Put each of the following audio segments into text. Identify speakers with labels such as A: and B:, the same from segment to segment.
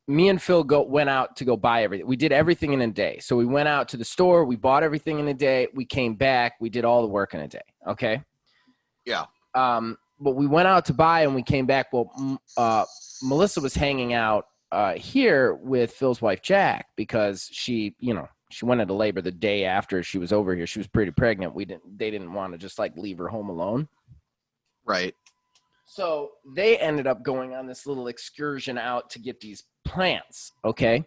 A: me and Phil went out to go buy everything. We did everything in a day. So we went out to the store. We bought everything in a day. We came back. We did all the work in a day. Okay.
B: Yeah.
A: But we went out to buy and we came back. Well, Melissa was hanging out here with Phil's wife, Jack, because she went into labor the day after she was over here. She was pretty pregnant. They didn't want to just like leave her home alone.
B: Right.
A: So they ended up going on this little excursion out to get these plants. Okay.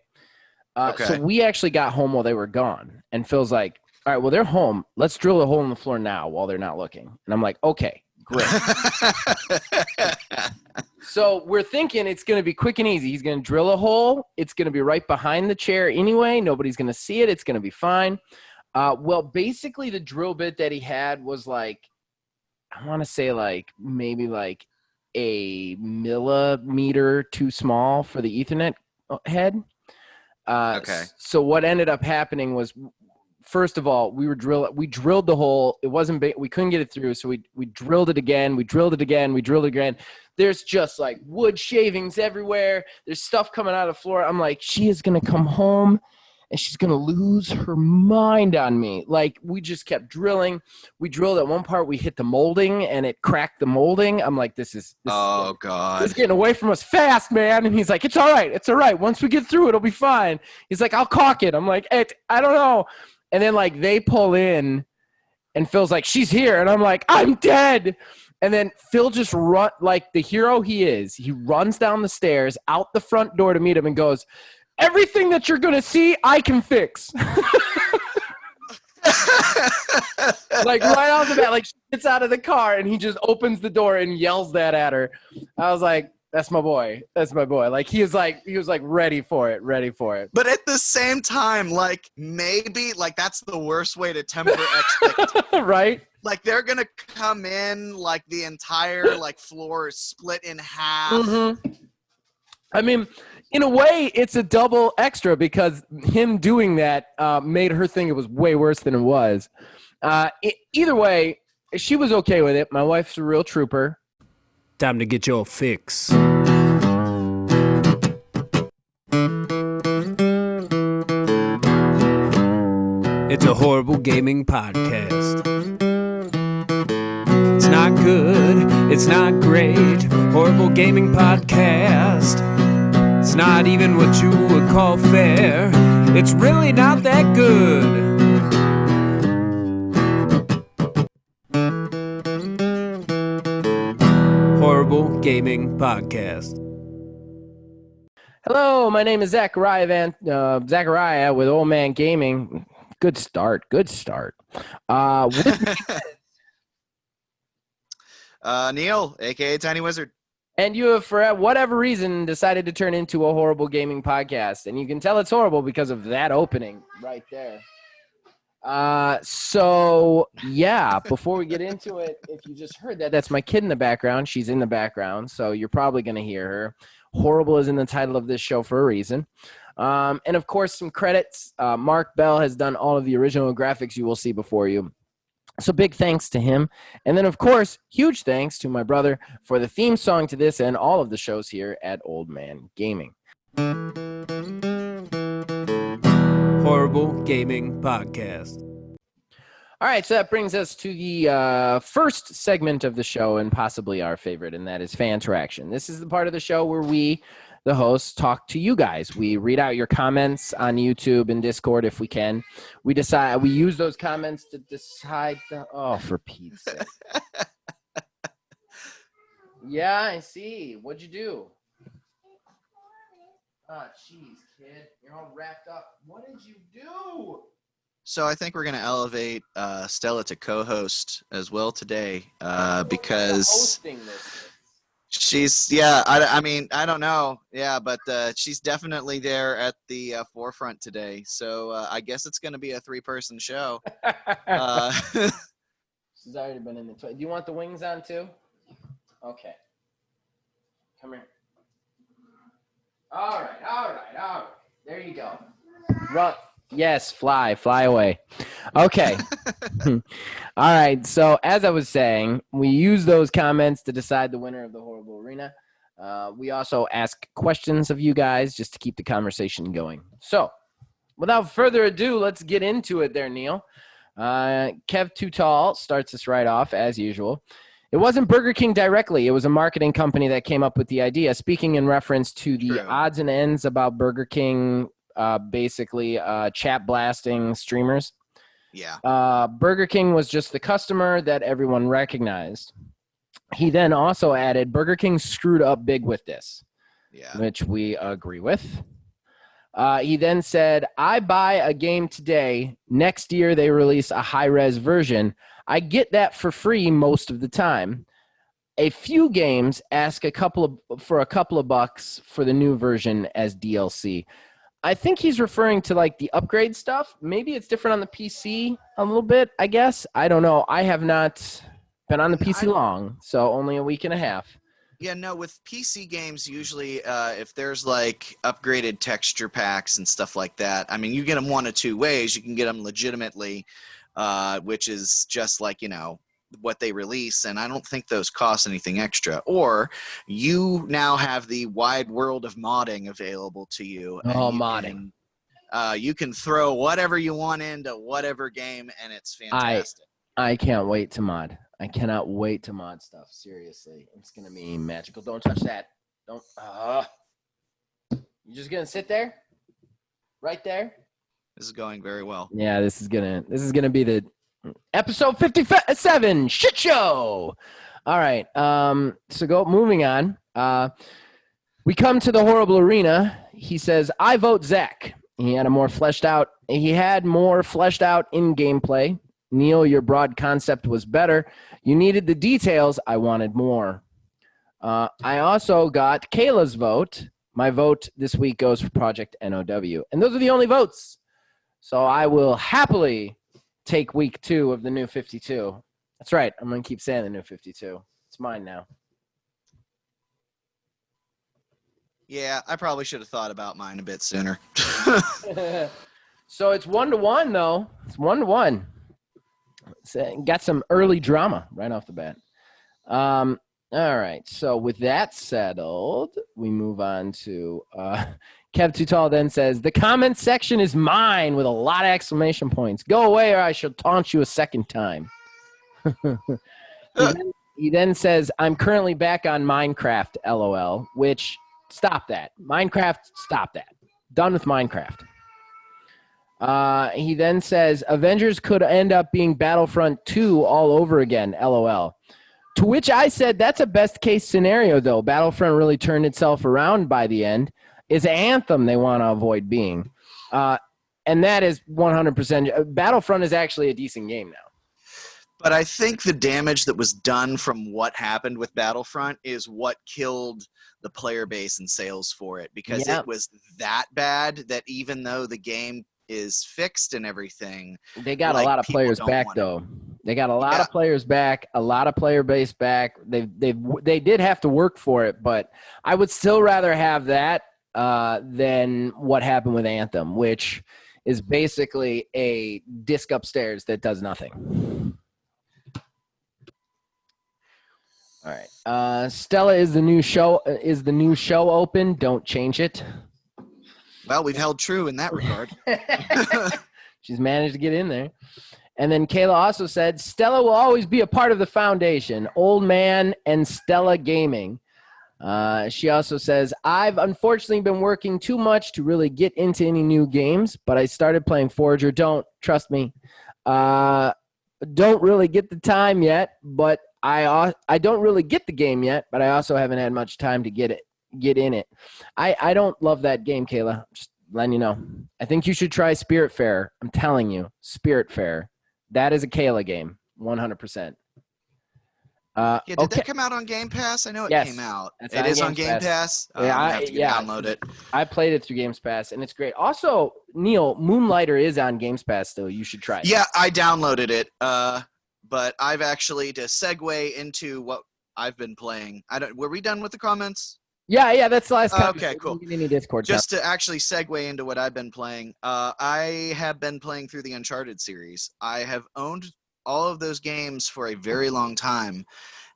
A: So we actually got home while they were gone. And Phil's like, all right, well, they're home. Let's drill a hole in the floor now while they're not looking. And I'm like, okay, great. So we're thinking it's going to be quick and easy. He's going to drill a hole. It's going to be right behind the chair anyway. Nobody's going to see it. It's going to be fine. Well, basically the drill bit that he had was like, I want to say like maybe like a millimeter too small for the Ethernet head. So what ended up happening was, first of all, we drilled the hole. It wasn't big. We couldn't get it through. So we drilled it again. We drilled it again. We drilled it again. There's just like wood shavings everywhere. There's stuff coming out of the floor. I'm like, she is going to come home and she's going to lose her mind on me. Like, we just kept drilling. We drilled at one part. We hit the molding and it cracked the molding. I'm like, this is
B: God.
A: It's getting away from us fast, man. And he's like, it's all right. It's all right. Once we get through, it'll be fine. He's like, I'll caulk it. I'm like, I don't know. And then like they pull in and Phil's like, she's here. And I'm like, I'm dead. And then Phil just run like the hero he is. He runs down the stairs out the front door to meet him and goes, everything that you're going to see, I can fix. Like right off the bat, like she gets out of the car and he just opens the door and yells that at her. I was like, that's my boy. That's my boy. Like he was like ready for it.
B: But at the same time, like maybe like that's the worst way to temper expectations.
A: Right?
B: Like they're going to come in like the entire like floor is split in half.
A: Mm-hmm. I mean, in a way, it's a double extra because him doing that made her think it was way worse than it was. Either way, she was okay with it. My wife's a real trooper.
C: Time to get your fix. It's a horrible gaming podcast. It's not good. It's not great. Horrible gaming podcast. It's not even what you would call fair. It's really not that good. Horrible Gaming Podcast.
A: Hello, my name is Zachariah with Old Man Gaming. Good start.
B: Neil, a.k.a. Tiny Wizard.
A: And you have, for whatever reason, decided to turn into a horrible gaming podcast. And you can tell it's horrible because of that opening right there. So, yeah, before we get into it, if you just heard that, that's my kid in the background. She's in the background, so you're probably going to hear her. Horrible is in the title of this show for a reason. And, of course, some credits. Mark Bell has done all of the original graphics you will see before you. So big thanks to him. And then, of course, huge thanks to my brother for the theme song to this and all of the shows here at Old Man Gaming.
C: Horrible Gaming Podcast.
A: All right, so that brings us to the first segment of the show and possibly our favorite, and that is fan interaction. This is the part of the show where we, the hosts, talk to you guys. We read out your comments on YouTube and Discord if we can. We use those comments to decide for Pete's sake. Yeah, I see. What'd you do? Oh, jeez, kid. You're all wrapped up. What did you do?
B: So I think we're going to elevate Stella to co-host as well today because
A: hosting this.
B: I mean, I don't know. Yeah, but she's definitely there at the forefront today. So I guess it's going to be a 3-person show.
A: She's already been in the Do you want the wings on too? Okay. Come here. All right. There you go. Run. Yes, fly away. Okay. All right. So as I was saying, we use those comments to decide the winner of the Horrible Arena. We also ask questions of you guys just to keep the conversation going. So, without further ado, let's get into it there, Neil. Kev Too Tall starts us right off, as usual. It wasn't Burger King directly. It was a marketing company that came up with the idea. Speaking in reference to the
B: True.
A: odds and ends about Burger King, basically chat blasting streamers.
B: Yeah.
A: Burger King was just the customer that everyone recognized. He then also added, Burger King screwed up big with this,
B: Yeah.
A: which we agree with. He then said, I buy a game today. Next year, they release a high-res version. I get that for free most of the time. A few games ask for a couple of bucks for the new version as DLC. I think he's referring to like the upgrade stuff. Maybe it's different on the PC a little bit, I guess. I don't know. I have not been on the PC long, so only a week and a half.
B: Yeah, no, with PC games, usually if there's like upgraded texture packs and stuff like that, I mean, you get them one of two ways. You can get them legitimately, which is just like, what they release, and I don't think those cost anything extra. Or you now have the wide world of modding available to you.
A: Modding.
B: You can throw whatever you want into whatever game, and it's fantastic.
A: I can't wait to mod. I cannot wait to mod stuff. Seriously, it's gonna be magical. Don't touch that. Don't. You just gonna sit there, right there.
B: This is going very well.
A: Yeah, this is gonna be the episode 57 shit show. All right. So moving on. We come to the horrible arena. He says, "I vote Zach." He had more fleshed out in gameplay. Neil, your broad concept was better. You needed the details. I wanted more. I also got Kayla's vote. My vote this week goes for Project NOW. And those are the only votes. So I will happily take week 2 of the new 52. That's right. I'm going to keep saying the new 52. It's mine now.
B: Yeah, I probably should have thought about mine a bit sooner.
A: So it's 1-1, though. It's 1-1. Got some early drama right off the bat. All right. So with that settled, we move on to Kev Too Tall then says, the comment section is mine with a lot of exclamation points. Go away or I shall taunt you a second time. He then says, I'm currently back on Minecraft, LOL, which, stop that. Minecraft, stop that. Done with Minecraft. He then says, Avengers could end up being Battlefront 2 all over again, LOL. To which I said, that's a best case scenario, though. Battlefront really turned itself around by the end. Is Anthem they want to avoid being. And that is 100%. Battlefront is actually a decent game now.
B: But I think the damage that was done from what happened with Battlefront is what killed the player base and sales for it. Because it was that bad that even though the game is fixed and everything,
A: they got a lot of players back though. They got a lot of players back, a lot of player base back. They did have to work for it, but I would still rather have that than what happened with Anthem, which is basically a disc upstairs that does nothing. All right. Stella is the new show. Is the new show open? Don't change it.
B: Well, we've held true in that regard.
A: She's managed to get in there. And then Kayla also said, Stella will always be a part of the foundation. Old Man and Stella Gaming. She also says, I've unfortunately been working too much to really get into any new games, but I started playing Forager. Don't, trust me. Don't really get the time yet, but I don't really get the game yet, but I also haven't had much time to get in it. I don't love that game, Kayla. Just letting you know. I think you should try Spiritfarer. I'm telling you, Spiritfarer. That is a Kayla game, 100%.
B: Did that come out on Game Pass? I know it came out. It is on Game Pass.
A: Yeah,
B: I have to download it.
A: I played it through Games Pass, and it's great. Also, Neil, Moonlighter is on Games Pass, though. You should try it.
B: Yeah, I downloaded it. But I've actually, to segue into what I've been playing. Were we done with the comments?
A: Yeah, that's the last comment.
B: Okay, cool.
A: Any Discord
B: Just to actually segue into what I've been playing, I have been playing through the Uncharted series. I have owned all of those games for a very long time,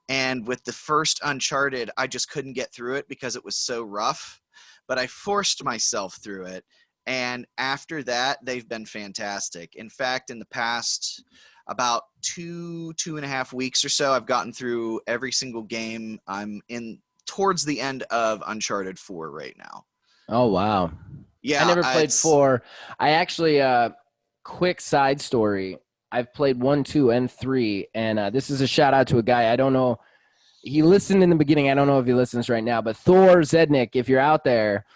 B: And with the first Uncharted, I just couldn't get through it because it was so rough. But I forced myself through it. And after that, they've been fantastic. In fact, in the past about 2.5 weeks or so, I've gotten through every single game. I'm in towards the end of Uncharted 4 right now.
A: Oh, wow.
B: Yeah,
A: I never played 4. I actually, quick side story. I've played 1, 2, and 3. And this is a shout out to a guy. I don't know. He listened in the beginning. I don't know if he listens right now, but Thor Zednik, if you're out there,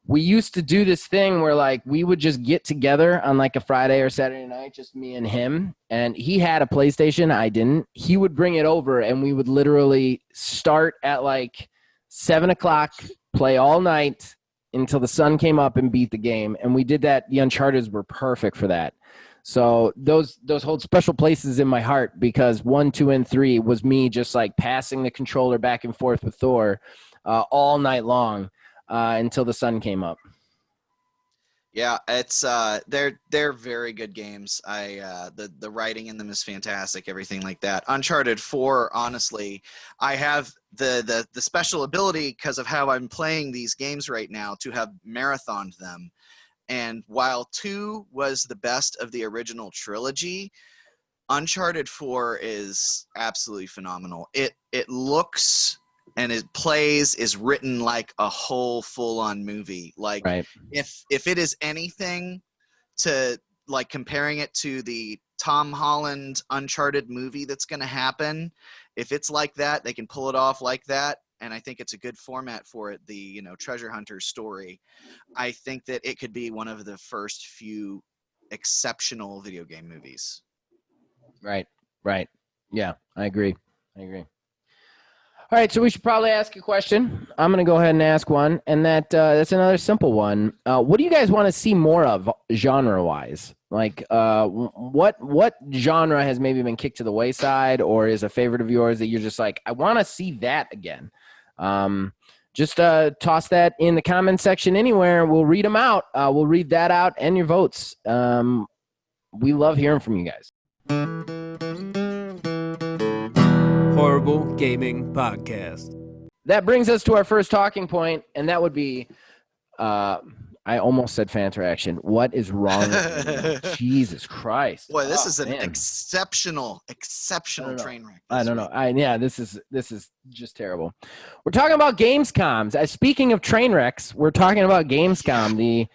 A: we used to do this thing where like we would just get together on like a Friday or Saturday night, just me and him. And he had a PlayStation. I didn't. He would bring it over and we would literally start at like 7:00, play all night until the sun came up and beat the game. And we did that. The Uncharted were perfect for that. So those hold special places in my heart because 1, 2, and 3 was me just like passing the controller back and forth with Thor all night long until the sun came up.
B: Yeah, it's they're very good games. The writing in them is fantastic, everything like that. Uncharted 4, honestly, I have the special ability because of how I'm playing these games right now to have marathoned them. And while 2 was the best of the original trilogy, Uncharted 4 is absolutely phenomenal. It looks and it plays is written like a whole full-on movie. Like
A: right.
B: if it is anything to like comparing it to the Tom Holland Uncharted movie that's going to happen, if it's like that, they can pull it off like that. And I think it's a good format for it, the treasure hunter story. I think that it could be one of the first few exceptional video game movies.
A: Right. Yeah, I agree. All right, so we should probably ask a question. I'm going to go ahead and ask one, and that's another simple one. What do you guys want to see more of genre-wise? Like, what genre has maybe been kicked to the wayside or is a favorite of yours that you're just like, I want to see that again? Just toss that in the comment section anywhere. We'll read them out. We'll read that out and your votes. We love hearing from you guys.
C: Horrible Gaming Podcast.
A: That brings us to our first talking point, and that would be, I almost said fan interaction. What is wrong with me? Jesus Christ.
B: Boy, this is an
A: man.
B: exceptional train wreck.
A: I don't know. This is just terrible. We're talking about Gamescom. Speaking of train wrecks, we're talking about Gamescom, the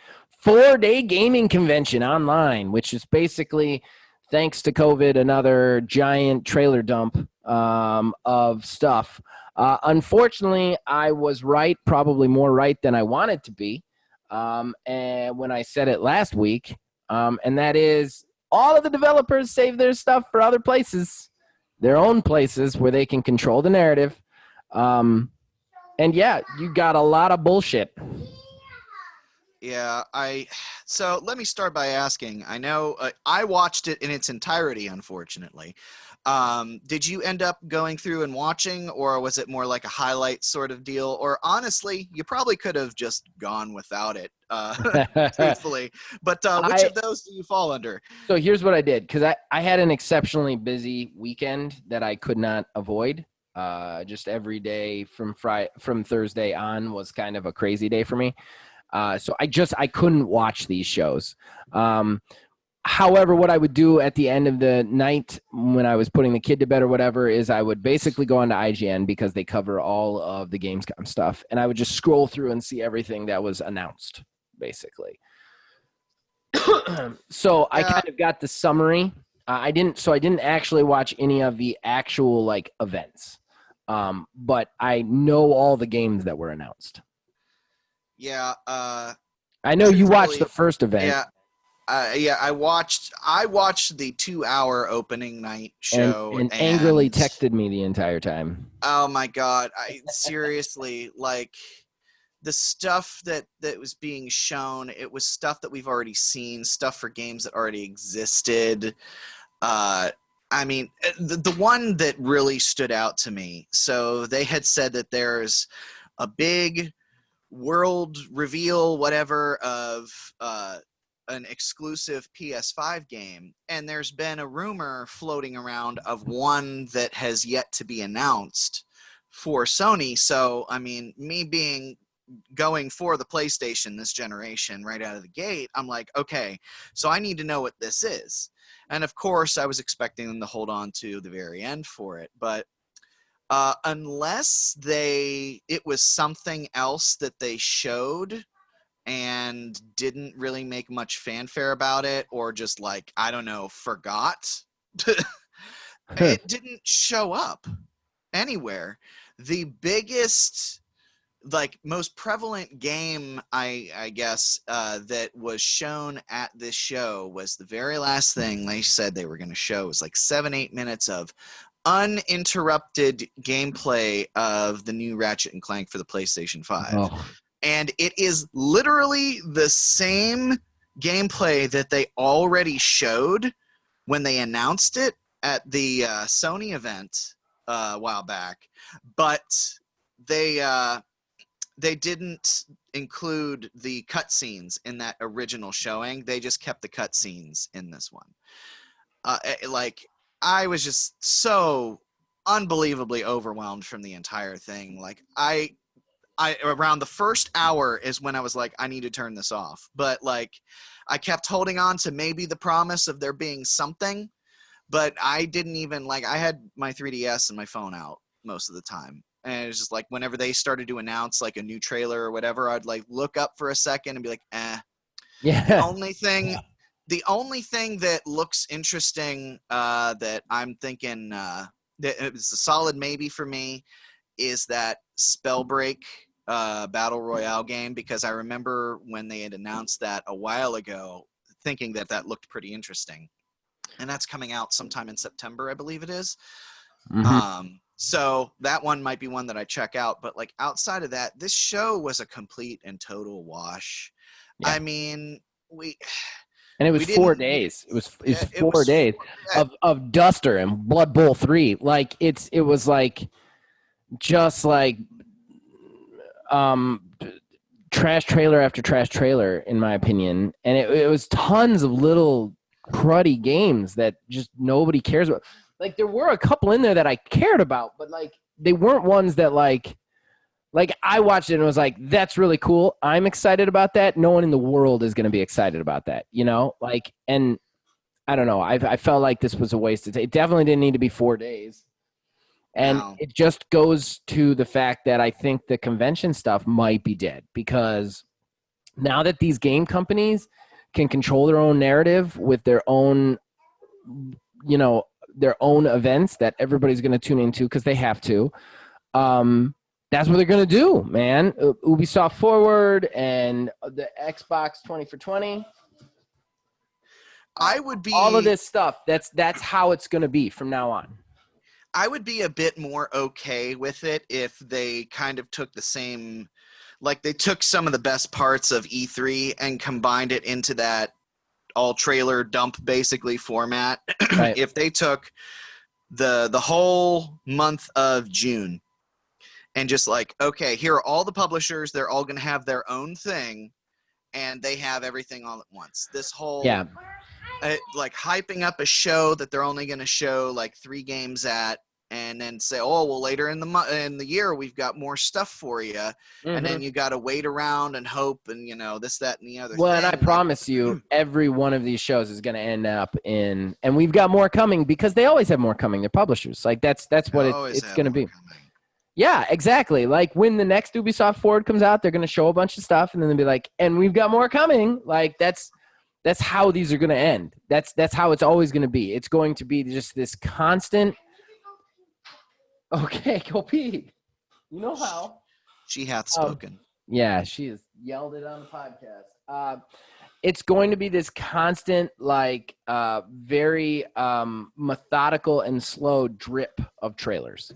A: 4-day gaming convention online, which is basically, thanks to COVID, another giant trailer dump of stuff. Unfortunately, I was right, probably more right than I wanted to be. And when I said it last week, and that is all of the developers save their stuff for other places, their own places where they can control the narrative. And yeah, you got a lot of bullshit.
B: Yeah, so let me start by asking, I know I watched it in its entirety, unfortunately. Did you end up going through and watching, or was it more like a highlight sort of deal? Or honestly, you probably could have just gone without it, truthfully. But which of those do you fall under?
A: So here's what I did, because I had an exceptionally busy weekend that I could not avoid. Just every day from Thursday on was kind of a crazy day for me. So I couldn't watch these shows. However, what I would do at the end of the night when I was putting the kid to bed or whatever is I would basically go onto IGN because they cover all of the Gamescom stuff. And I would just scroll through and see everything that was announced, basically. So I kind of got the summary. I didn't actually watch any of the actual like events. But I know all the games that were announced.
B: Yeah.
A: I know you watched the first event.
B: Yeah. I watched the 2-hour opening night show
A: and angrily texted me the entire time.
B: Oh my God. I seriously, like, the stuff that was being shown, it was stuff that we've already seen, stuff for games that already existed. I mean, the one that really stood out to me, so they had said that there's a big world reveal, whatever, of an exclusive PS5 game, and there's been a rumor floating around of one that has yet to be announced for Sony. So, I mean, me going for the PlayStation this generation right out of the gate, I'm like, okay, so I need to know what this is. And of course, I was expecting them to hold on to the very end for it, but unless it was something else that they showed and didn't really make much fanfare about it, or just like, I don't know, forgot, it didn't show up anywhere. The biggest, like, most prevalent game, I guess, that was shown at this show was the very last thing they said they were going to show. It was like 7-8 minutes of uninterrupted gameplay of the new Ratchet and Clank for the PlayStation 5.
A: Oh.
B: And it is literally the same gameplay that they already showed when they announced it at the Sony event a while back, but they didn't include the cutscenes in that original showing. They just kept the cutscenes in this one. Like, I was just so unbelievably overwhelmed from the entire thing. Like, I around the first hour is when I was like, I need to turn this off. But like, I kept holding on to maybe the promise of there being something, but I didn't even, like, I had my 3DS and my phone out most of the time. And it's just like, whenever they started to announce like a new trailer or whatever, I'd like look up for a second and be like,
A: Yeah.
B: The only thing that looks interesting, that I'm thinking that it's a solid maybe for me, is that Spellbreak Battle Royale game, because I remember when they had announced that a while ago, thinking that looked pretty interesting. And that's coming out sometime in September, I believe it is.
A: Mm-hmm.
B: So that one might be one that I check out. But like, outside of that, this show was a complete and total wash. Yeah. I mean,
A: and it was 4 days. It was 4 days of Duster and Blood Bowl 3. Like, it was like just like trash trailer after trash trailer, in my opinion. And it was tons of little cruddy games that just nobody cares about. Like, there were a couple in there that I cared about, but like, they weren't ones that like I watched it and was like, that's really cool. I'm excited about that. No one in the world is going to be excited about that, you know? Like, and I don't know. I felt like this was a waste of time. It definitely didn't need to be 4 days. And it just goes to the fact that I think the convention stuff might be dead, because now that these game companies can control their own narrative with their own, you know, their own events that everybody's going to tune into because they have to. That's what they're going to do, man. Ubisoft Forward and the Xbox 20 for 20.
B: I would be
A: all of this stuff. That's how it's going to be from now on.
B: I would be a bit more okay with it if they kind of took the same, like they took some of the best parts of E3 and combined it into that all trailer dump basically format. Right. If they took the whole month of June and just like, okay, here are all the publishers, they're all going to have their own thing, and they have everything all at once. This whole like hyping up a show that they're only going to show like 3 games at, and then say, oh, well, later in the year we've got more stuff for you, and then you got to wait around and hope, and you know, this, that, and the other.
A: Well, thing. And I promise you, every one of these shows is going to end up in, and we've got more coming because they always have more coming. They're publishers, like that's what it's going to be. Coming. Yeah, exactly. Like when the next Ubisoft Forward comes out, they're going to show a bunch of stuff, and then they'll be like, and we've got more coming. Like that's how these are going to end. That's how it's always going to be. It's going to be just this constant. Okay, go pee. You know how.
B: She hath spoken.
A: Yeah, she has yelled it on the podcast. It's going to be this constant, like, very methodical and slow drip of trailers.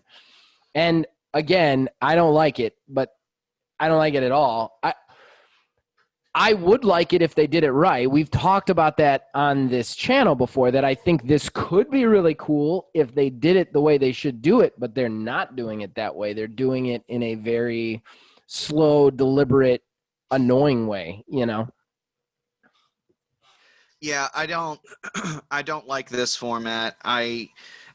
A: And again, I don't like it, but I don't like it at all. I would like it if they did it right. We've talked about that on this channel before, that I think this could be really cool if they did it the way they should do it, but they're not doing it that way. They're doing it in a very slow, deliberate, annoying way, you know?
B: Yeah, I don't I don't like this format.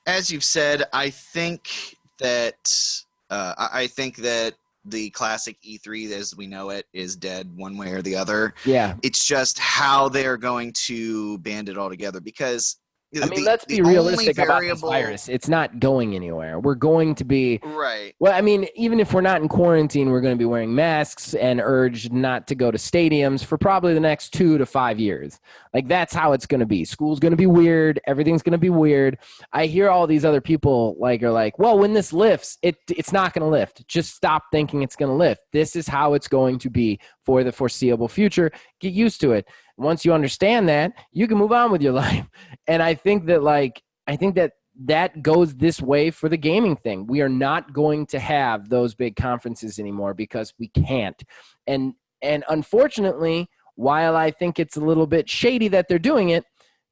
B: As you've said, I think that I think that the classic E3 as we know it is dead one way or the other.
A: Yeah.
B: It's just how they're going to band it all together, because
A: I mean,
B: the
A: let's be
B: only
A: realistic about this
B: variable,
A: virus. It's not going anywhere. We're going to be,
B: right.
A: well, I mean, even if we're not in quarantine, we're going to be wearing masks and urged not to go to stadiums for probably the next 2 to 5 years. Like, that's how it's going to be. School's going to be weird. Everything's going to be weird. I hear all these other people are like, well, when this lifts, it's not going to lift. Just stop thinking it's going to lift. This is how it's going to be for the foreseeable future. Get used to it. Once you understand that, you can move on with your life. And I think that that goes this way for the gaming thing. We are not going to have those big conferences anymore because we can't. And unfortunately, while I think it's a little bit shady that they're doing it,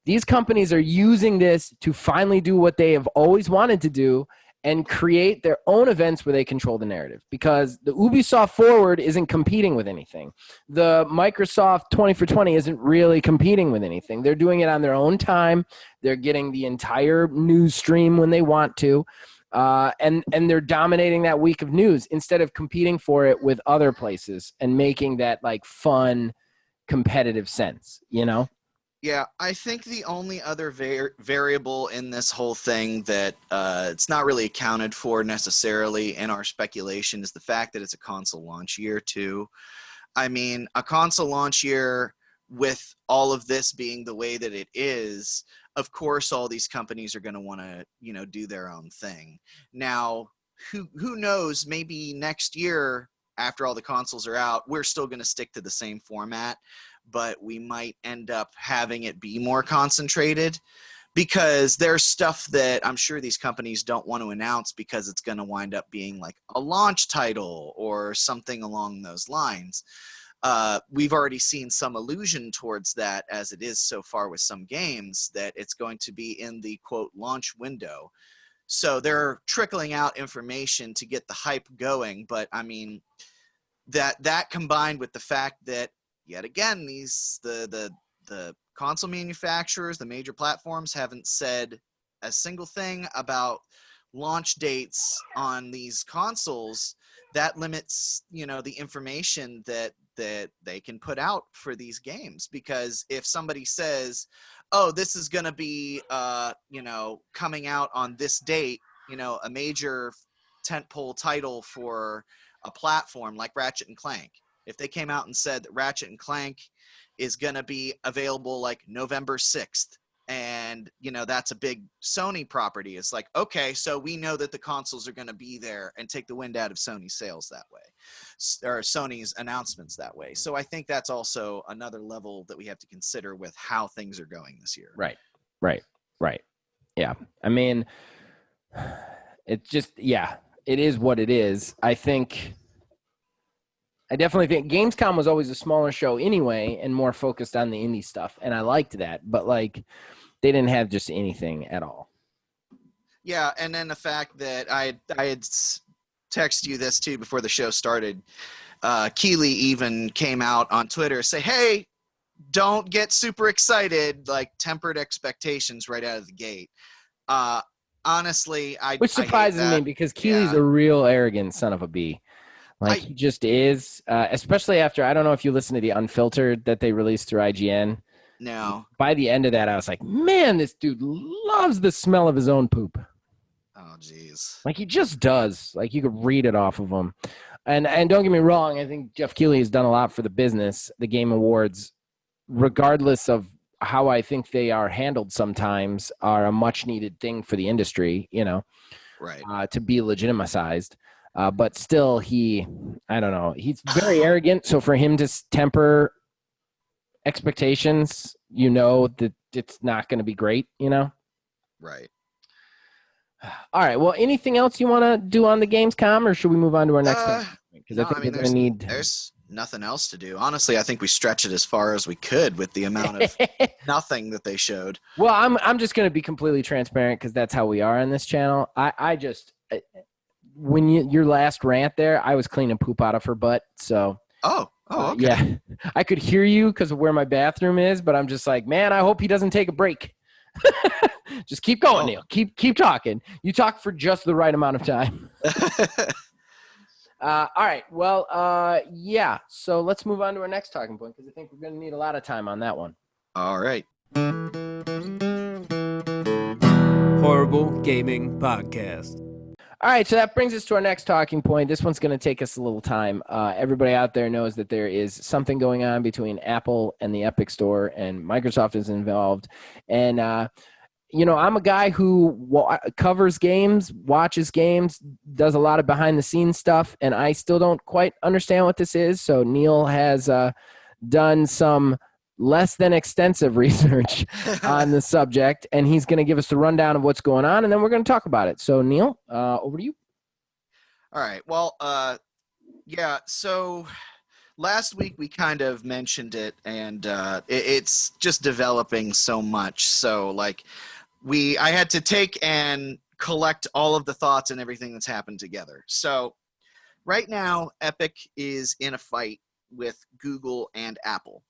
A: these companies are using this to finally do what they have always wanted to do and create their own events where they control the narrative, because the Ubisoft Forward isn't competing with anything. The Microsoft 20 for 20 isn't really competing with anything. They're doing it on their own time. They're getting the entire news stream when they want to. And they're dominating that week of news instead of competing for it with other places and making that like fun, competitive sense, you know?
B: Yeah, I think the only other variable in this whole thing that it's not really accounted for necessarily in our speculation is the fact that it's a console launch year too. I mean, a console launch year with all of this being the way that it is, of course, all these companies are going to want to, do their own thing. Now, who knows? Maybe next year, after all the consoles are out, we're still going to stick to the same format, but we might end up having it be more concentrated, because there's stuff that I'm sure these companies don't want to announce because it's going to wind up being like a launch title or something along those lines. We've already seen some allusion towards that as it is so far with some games, that it's going to be in the quote launch window. So they're trickling out information to get the hype going. But I mean, that combined with the fact that yet again, the console manufacturers, the major platforms haven't said a single thing about launch dates on these consoles, that limits, the information that they can put out for these games. Because if somebody says, oh, this is going to be, coming out on this date, a major tentpole title for a platform like Ratchet and Clank, if they came out and said that Ratchet and Clank is going to be available like November 6th, and, that's a big Sony property, it's like, okay, so we know that the consoles are going to be there and take the wind out of Sony's sales that way, or Sony's announcements that way. So I think that's also another level that we have to consider with how things are going this year.
A: Right. Yeah. I mean, it's just, yeah, it is what it is. I definitely think Gamescom was always a smaller show anyway and more focused on the indie stuff. And I liked that, but like they didn't have just anything at all.
B: Yeah. And then the fact that I had texted you this too before the show started. Keeley even came out on Twitter, say, hey, don't get super excited, like tempered expectations right out of the gate. Honestly,
A: Which surprises me because Keeley's a real arrogant son of a bee. Like, he just is, especially after, I don't know if you listen to the Unfiltered that they released through IGN.
B: No.
A: By the end of that, I was like, man, this dude loves the smell of his own poop.
B: Oh, geez.
A: Like, he just does. Like, you could read it off of him. And don't get me wrong, I think Jeff Keighley has done a lot for the business, the Game Awards, regardless of how I think they are handled sometimes, are a much-needed thing for the industry,
B: right,
A: to be legitimized. But still, I don't know, he's very arrogant. So for him to temper expectations, that it's not going to be great,
B: Right.
A: All right. Well, anything else you want to do on the Gamescom, or should we move on to our next thing? Because I think we're going to
B: there's nothing else to do. Honestly, I think we stretch it as far as we could with the amount of nothing that they showed.
A: Well, I'm just going to be completely transparent because that's how we are on this channel. I just when your last rant there, I was cleaning poop out of her butt. So.
B: Oh, Oh, okay.
A: Yeah, I could hear you because of where my bathroom is, but I'm just like, man, I hope he doesn't take a break. Just keep going,
B: Oh.
A: Neil. Keep talking. You talk for just the right amount of time. All right. Well, yeah. So let's move on to our next talking point because I think we're going to need a lot of time on that one.
B: All right.
C: Horrible Gaming Podcast.
A: All right, so that brings us to our next talking point. This one's going to take us a little time. Everybody out there knows that there is something going on between Apple and the Epic Store, and Microsoft is involved. And, I'm a guy who covers games, watches games, does a lot of behind-the-scenes stuff, and I still don't quite understand what this is. So Neil has done some less than extensive research on the subject, and he's going to give us the rundown of what's going on, and then we're going to talk about it. So, Neil, over to you.
B: All right. Well, yeah. So last week we kind of mentioned it, and it's just developing so much. So, like, I had to take and collect all of the thoughts and everything that's happened together. So, right now, Epic is in a fight with Google and Apple.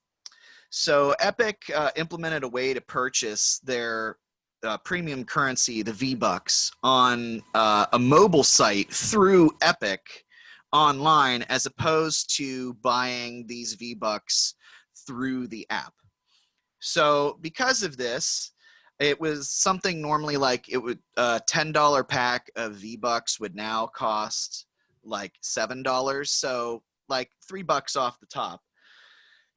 B: So Epic implemented a way to purchase their premium currency, the V-Bucks, on a mobile site through Epic online, as opposed to buying these V-Bucks through the app. So because of this, it was something normally like it would $10 pack of V-Bucks would now cost like $7. So like $3 off the top.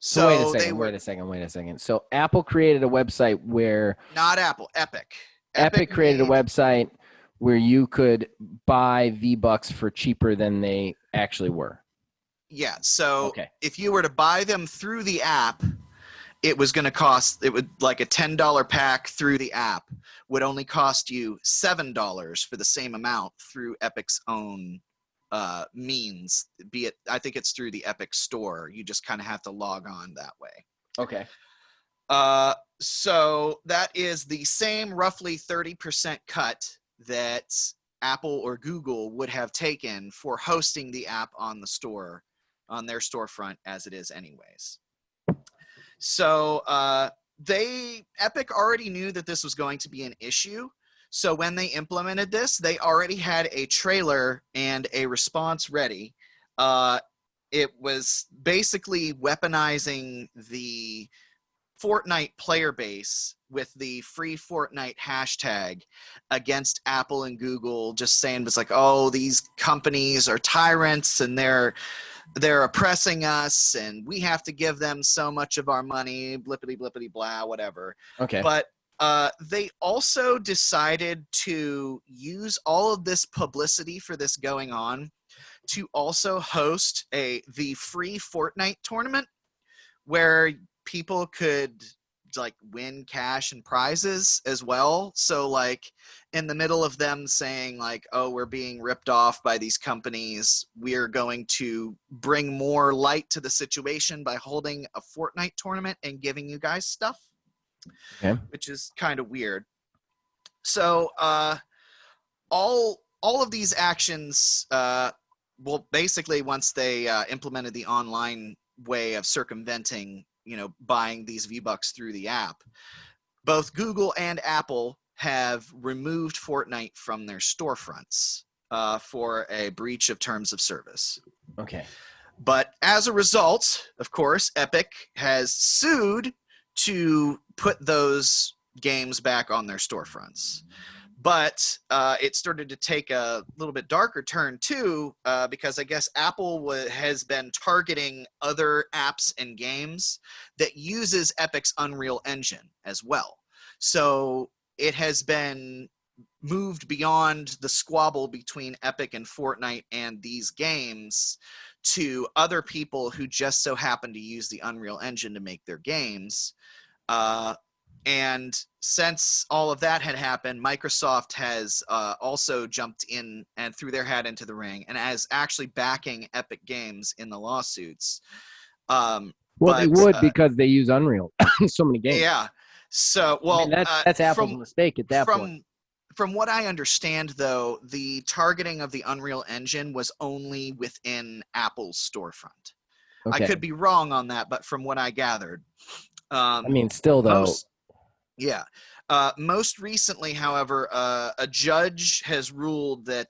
A: So wait a second. So Apple created a website where
B: not Apple, Epic.
A: Epic created a website where you could buy V-Bucks for cheaper than they actually were.
B: Yeah. So if you were to buy them through the app, it would like a $10 pack through the app would only cost you $7 for the same amount through Epic's own means, be it, I think it's through the Epic Store. You just kind of have to log on that way.
A: Okay.
B: So that is the same roughly 30% cut that Apple or Google would have taken for hosting the app on the store, on their storefront as it is anyways. So Epic already knew that this was going to be an issue. So when they implemented this, they already had a trailer and a response ready. It was basically weaponizing the Fortnite player base with the free Fortnite hashtag against Apple and Google, just saying it's like, oh, these companies are tyrants and they're oppressing us and we have to give them so much of our money, blippity blippity blah, whatever.
A: Okay.
B: But they also decided to use all of this publicity for this going on to also host the free Fortnite tournament where people could like win cash and prizes as well. So like in the middle of them saying like, oh, we're being ripped off by these companies, we're going to bring more light to the situation by holding a Fortnite tournament and giving you guys stuff. Okay. Which is kind of weird. So all of these actions, well, basically once they implemented the online way of circumventing, buying these V-Bucks through the app, both Google and Apple have removed Fortnite from their storefronts for a breach of terms of service.
A: Okay.
B: But as a result, of course, Epic has sued to put those games back on their storefronts. But it started to take a little bit darker turn too, because I guess Apple has been targeting other apps and games that uses Epic's Unreal Engine as well. So it has been moved beyond the squabble between Epic and Fortnite and these games to other people who just so happen to use the Unreal Engine to make their games. And since all of that had happened, Microsoft has also jumped in and threw their hat into the ring and is actually backing Epic Games in the lawsuits.
A: They would because they use Unreal in so many games.
B: Yeah. So, well,
A: that's Apple's mistake at that point.
B: From what I understand, though, the targeting of the Unreal Engine was only within Apple's storefront. I
A: Okay.
B: could be wrong on that, but from what I gathered.
A: I mean, still though.
B: Most recently, however, a judge has ruled that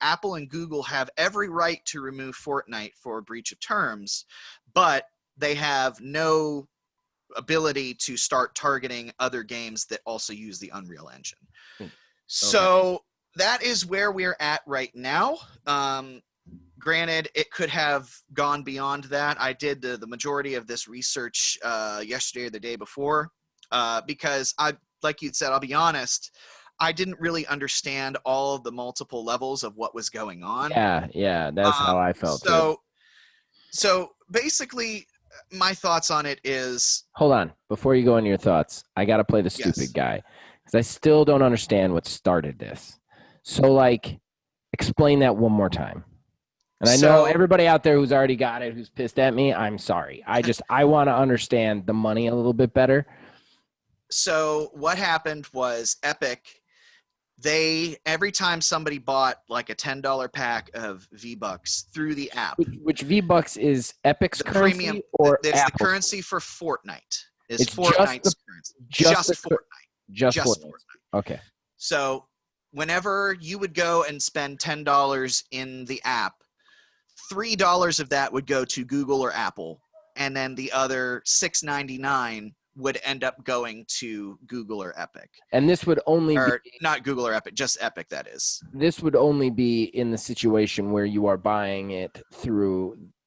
B: Apple and Google have every right to remove Fortnite for breach of terms, but they have no ability to start targeting other games that also use the Unreal Engine. So that is where we're at right now. Granted, it could have gone beyond that. I did the majority of this research yesterday or the day before because like you said, I'll be honest, I didn't really understand all of the multiple levels of what was going on.
A: Yeah, that's how I felt too.
B: So basically, my thoughts on it is...
A: Hold on. Before you go into your thoughts, I got to play the stupid guy because I still don't understand what started this. So, like, explain that one more time. And I know everybody out there who's already got it, who's pissed at me, I'm sorry. I want to understand the money a little bit better.
B: So what happened was Epic, every time somebody bought like a $10 pack of V-Bucks through the app.
A: Which V-Bucks is Epic's
B: the
A: currency
B: premium,
A: or
B: it's
A: Apple's?
B: the currency for Fortnite.
A: It's
B: Fortnite's currency. Just Fortnite.
A: Just Fortnite. Okay.
B: So whenever you would go and spend $10 in the app, $3 of that would go to Google or Apple, and then the other $6.99 would end up going to Google or Epic.
A: And this would only
B: be not Google or Epic, just Epic, that is.
A: This would only be in the situation where you are buying it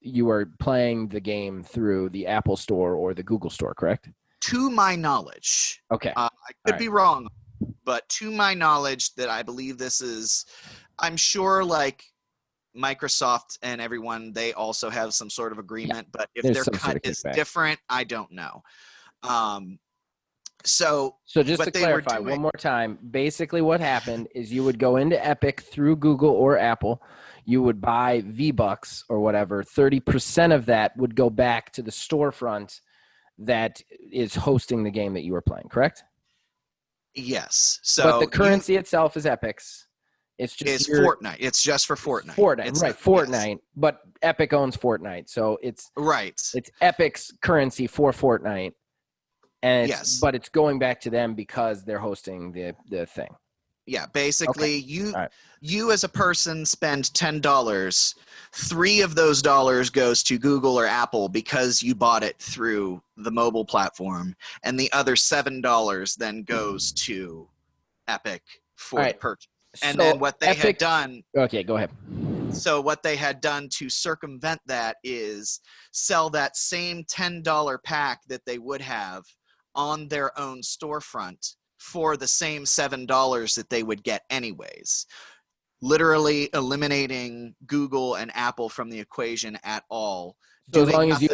A: you are playing the game through the Apple Store or the Google Store, correct?
B: To my knowledge.
A: Okay.
B: I could be wrong, but to my knowledge that I believe this is, I'm sure like Microsoft and everyone, they also have some sort of agreement, but if their cut is different, I don't know. So
A: just to clarify one more time, basically what happened is you would go into Epic through Google or Apple, you would buy V-Bucks or whatever, 30% of that would go back to the storefront that is hosting the game that you were playing, correct?
B: Yes. So
A: but the currency itself is Epic's.
B: It's Fortnite. It's just for Fortnite.
A: Fortnite. Yes. But Epic owns Fortnite, so it's Epic's currency for Fortnite, and but it's going back to them because they're hosting the thing.
B: Yeah, basically, you as a person spend $10. $3 of those dollars goes to Google or Apple because you bought it through the mobile platform, and the other $7 then goes to Epic for the purchase. And then what they had done...
A: Okay, go ahead.
B: So what they had done to circumvent that is sell that same $10 pack that they would have on their own storefront for the same $7 that they would get anyways. Literally eliminating Google and Apple from the equation at all.
A: So as long as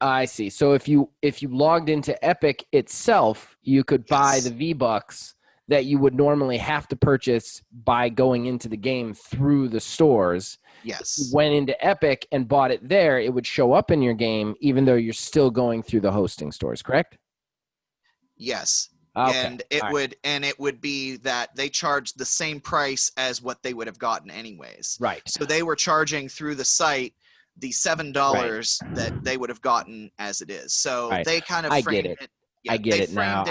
A: I see. So if you logged into Epic itself, you could buy the V-Bucks that you would normally have to purchase by going into the game through the stores.
B: Yes.
A: If you went into Epic and bought it there, it would show up in your game, even though you're still going through the hosting stores, correct?
B: Yes.
A: Okay.
B: And it would be that they charged the same price as what they would have gotten anyways.
A: Right.
B: So they were charging through the site the $7 that they would have gotten as it is. So they kind of framed it. Yeah,
A: I get it now.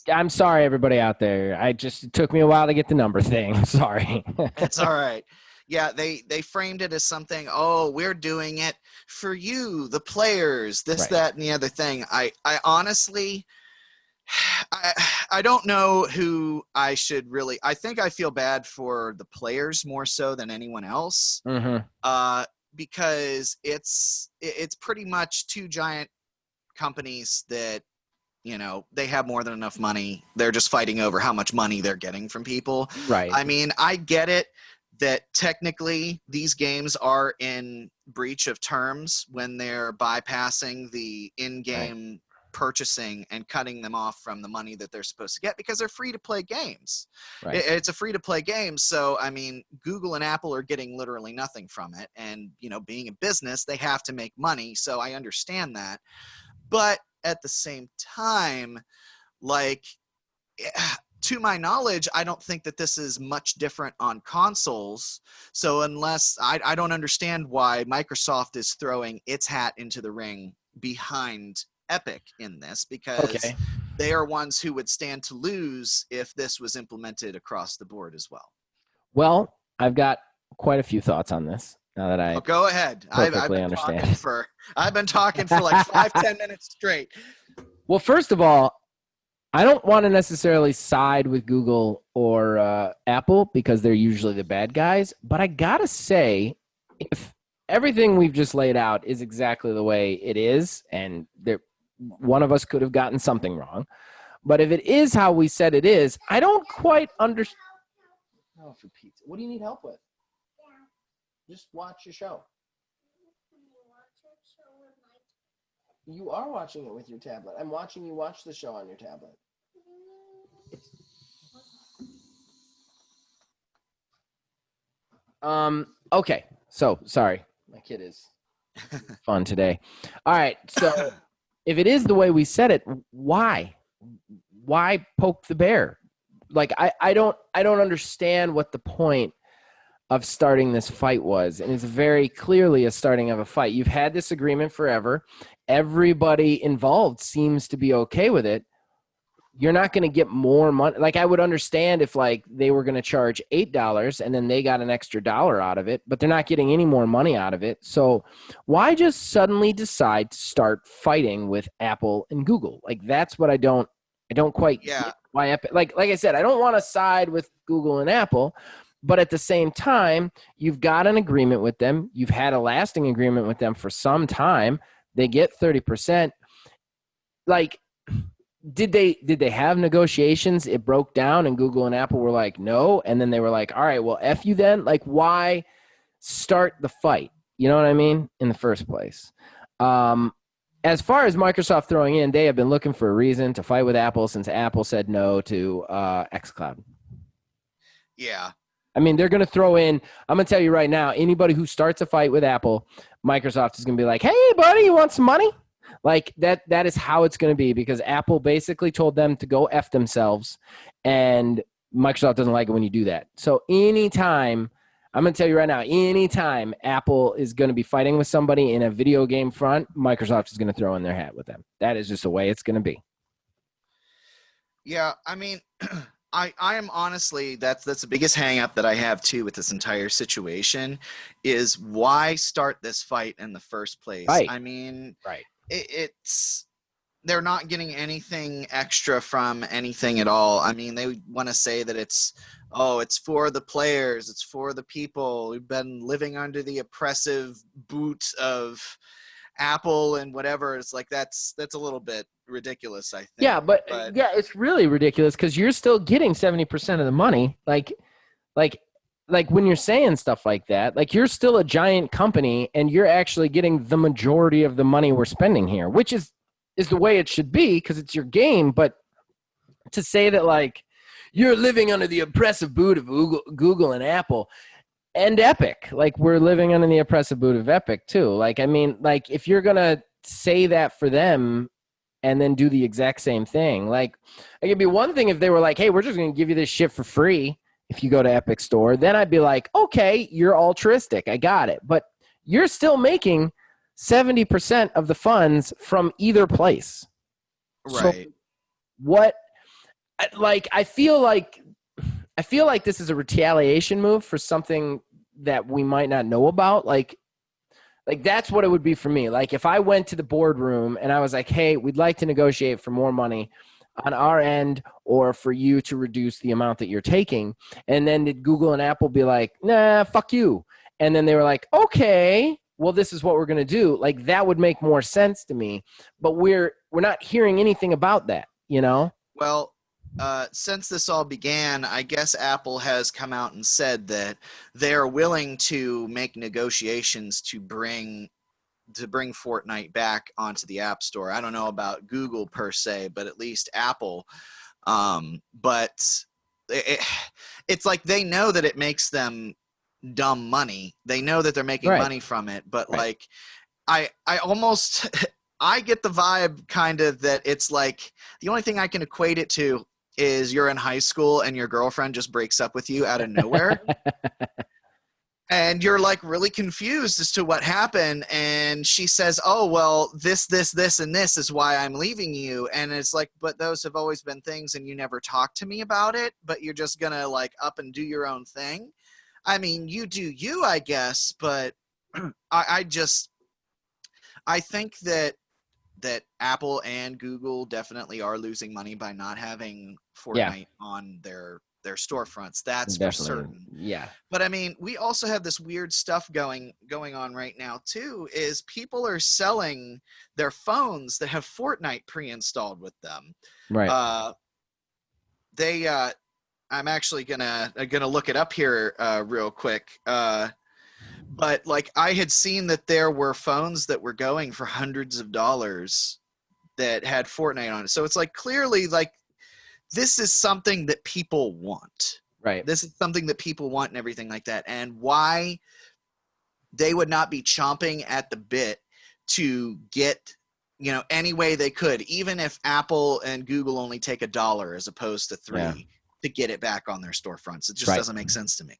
A: I'm sorry, everybody out there. It took me a while to get the number thing. I'm sorry.
B: It's all right. Yeah, they framed it as something, we're doing it for you, the players, that, and the other thing. I honestly, I don't know who I should really, I think I feel bad for the players more so than anyone else.
A: Mm-hmm.
B: Because it's pretty much two giant companies that, they have more than enough money. They're just fighting over how much money they're getting from people.
A: Right.
B: I mean, I get it that technically these games are in breach of terms when they're bypassing the in-game purchasing and cutting them off from the money that they're supposed to get because they're free to play games. Right. It's a free to play game. So, I mean, Google and Apple are getting literally nothing from it. And, being a business, they have to make money. So I understand that. But at the same time, like, to my knowledge, I don't think that this is much different on consoles. So unless I don't understand why Microsoft is throwing its hat into the ring behind Epic in this, because they are ones who would stand to lose if this was implemented across the board as well.
A: Well, I've got quite a few thoughts on this now that I
B: go ahead.
A: perfectly understand.
B: I've been talking for like 5-10 minutes straight.
A: Well, first of all, I don't want to necessarily side with Google or Apple because they're usually the bad guys. But I got to say, if everything we've just laid out is exactly the way it is, and one of us could have gotten something wrong, but if it is how we said it is, I don't quite understand. Oh, for Pete's. What do you need help with? Yeah. Just watch your show. You are watching it with your tablet. I'm watching you watch the show on your tablet. Okay. So, sorry. My kid is fun today. All right. So, if it is the way we said it, why? Why poke the bear? Like, I don't understand what the point of starting this fight was, and it's very clearly a starting of a fight. You've had this agreement forever. Everybody involved seems to be okay with it. You're not going to get more money. Like, I would understand if like they were going to charge $8 and then they got an extra $1 out of it, but they're not getting any more money out of it. So why just suddenly decide to start fighting with Apple and Google? Like, that's what I don't quite get why Epic. Like I said, I don't want to side with Google and Apple. But at the same time, you've got an agreement with them. You've had a lasting agreement with them for some time. They get 30%. Like, did they have negotiations? It broke down and Google and Apple were like, no. And then they were like, all right, well, F you then. Like, why start the fight? You know what I mean? In the first place. As far as Microsoft throwing in, they have been looking for a reason to fight with Apple since Apple said no to xCloud.
B: Yeah.
A: I mean, they're going to throw in, I'm going to tell you right now, anybody who starts a fight with Apple, Microsoft is going to be like, hey, buddy, you want some money? Like, that is how it's going to be, because Apple basically told them to go F themselves, and Microsoft doesn't like it when you do that. So anytime, I'm going to tell you right now, anytime Apple is going to be fighting with somebody in a video game front, Microsoft is going to throw in their hat with them. That is just the way it's going to be.
B: Yeah, I mean... I am honestly, that's the biggest hang up that I have too with this entire situation is why start this fight in the first place?
A: Right.
B: I mean,
A: right.
B: They're not getting anything extra from anything at all. I mean, they want to say that it's for the players, it's for the people who've been living under the oppressive boot of Apple and whatever. It's like that's a little bit ridiculous, I think.
A: Yeah, but yeah, it's really ridiculous because you're still getting 70% of the money. Like when you're saying stuff like that, like you're still a giant company and you're actually getting the majority of the money we're spending here, which is the way it should be because it's your game. But to say that like you're living under the oppressive boot of Google and Apple and Epic, like we're living under the oppressive boot of Epic too. Like, I mean, like if you're gonna say that for them and then do the exact same thing, like it could be one thing if they were like, hey, we're just gonna give you this shit for free if you go to Epic Store. Then I'd be like, okay, you're altruistic, I got it. But you're still making 70% of the funds from either place.
B: Right.
A: So what? Like I feel like this is a retaliation move for something that we might not know about. Like that's what it would be for me. Like if I went to the boardroom and I was like, hey, we'd like to negotiate for more money on our end or for you to reduce the amount that you're taking. And then did Google and Apple be like, nah, fuck you. And then they were like, okay, well, this is what we're going to do. Like that would make more sense to me, but we're not hearing anything about that, you know?
B: Well, since this all began, I guess Apple has come out and said that they're willing to make negotiations to bring Fortnite back onto the App Store. I don't know about Google per se, but at least Apple. But it's like they know that it makes them dumb money. They know that they're making money from it, but like I almost I get the vibe kind of that it's like the only thing I can equate it to is you're in high school and your girlfriend just breaks up with you out of nowhere. And you're like really confused as to what happened. And she says, oh, well, this, and this is why I'm leaving you. And it's like, but those have always been things and you never talked to me about it, but you're just going to like up and do your own thing. I mean, you do you, I guess, but I think that Apple and Google definitely are losing money by not having Fortnite on their storefronts. That's for certain.
A: Yeah.
B: But I mean, we also have this weird stuff going on right now too, is people are selling their phones that have Fortnite pre-installed with them.
A: Right.
B: I'm actually gonna look it up here real quick. But like I had seen that there were phones that were going for hundreds of dollars that had Fortnite on it. So it's like clearly like this is something that people want.
A: Right.
B: This is something that people want and everything like that. And why they would not be chomping at the bit to get, any way they could, even if Apple and Google only take $1 as opposed to $3 to get it back on their storefronts. It just doesn't make sense to me.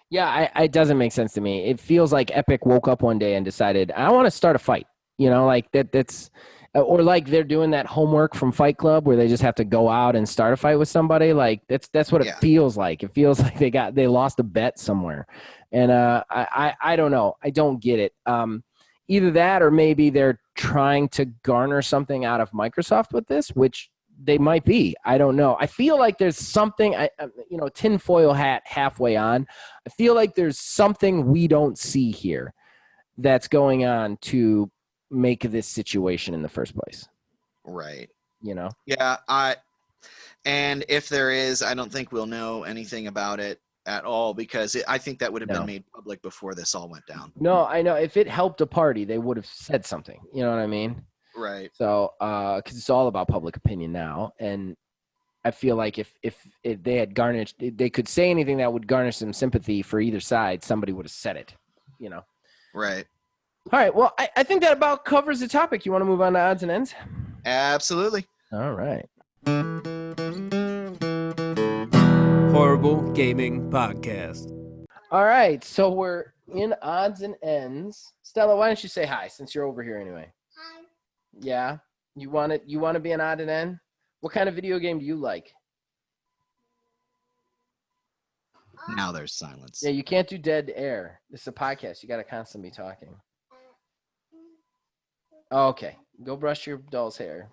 A: Yeah, it doesn't make sense to me. It feels like Epic woke up one day and decided, I want to start a fight. Like that's or like they're doing that homework from Fight Club where they just have to go out and start a fight with somebody. Like that's what it feels like. It feels like they lost a bet somewhere. And I don't know. I don't get it. Either that or maybe they're trying to garner something out of Microsoft with this, which they might be. I don't know. I feel like there's something, tinfoil hat halfway on. I feel like there's something we don't see here that's going on to make this situation in the first place.
B: Right.
A: Yeah.
B: And if there is, I don't think we'll know anything about it at all because I think that would have been made public before this all went down.
A: No, I know. If it helped a party, they would have said something. You know what I mean?
B: Right.
A: So, because it's all about public opinion now, and I feel like if they had garnished, they could say anything that would garnish some sympathy for either side, somebody would have said it.
B: Right.
A: All right. Well, I think that about covers the topic. You want to move on to odds and ends?
B: Absolutely.
A: All right.
C: Horrible Gaming Podcast.
A: All right. So we're in odds and ends. Stella, why don't you say hi since you're over here anyway?
D: Hi.
A: Yeah. You want to be an odd and end? What kind of video game do you like?
B: Now there's silence.
A: Yeah, you can't do dead air. This is a podcast. You got to constantly be talking. Okay. Go brush your doll's hair.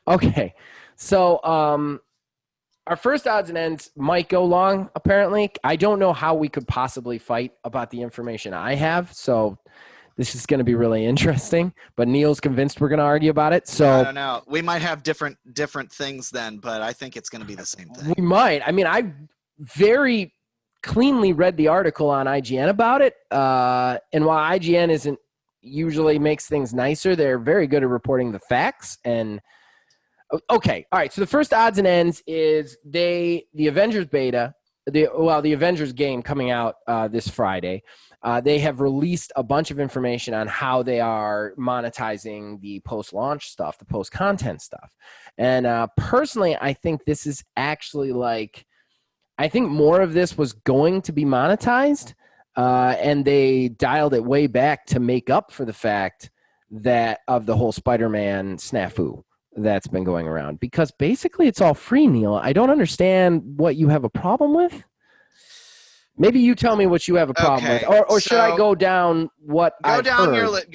A: Okay. So, our first odds and ends might go long, apparently. I don't know how we could possibly fight about the information I have, so this is going to be really interesting. But Neil's convinced we're going to argue about it. So
B: I don't know. We might have different things then, but I think it's going to be the same thing.
A: We might. I mean, I very cleanly read the article on IGN about it. And while IGN isn't usually makes things nicer, they're very good at reporting the facts. And okay, all right. So the first odds and ends is the Avengers beta, the Avengers game coming out this Friday. They have released a bunch of information on how they are monetizing the post-launch stuff, the post-content stuff. And personally, I think this is actually I think more of this was going to be monetized, and they dialed it way back to make up for the fact that of the whole Spider-Man snafu that's been going around. Because basically it's all free, Neil. I don't understand what you have a problem with. Maybe you tell me what you have a problem with, or should I go down what I've heard?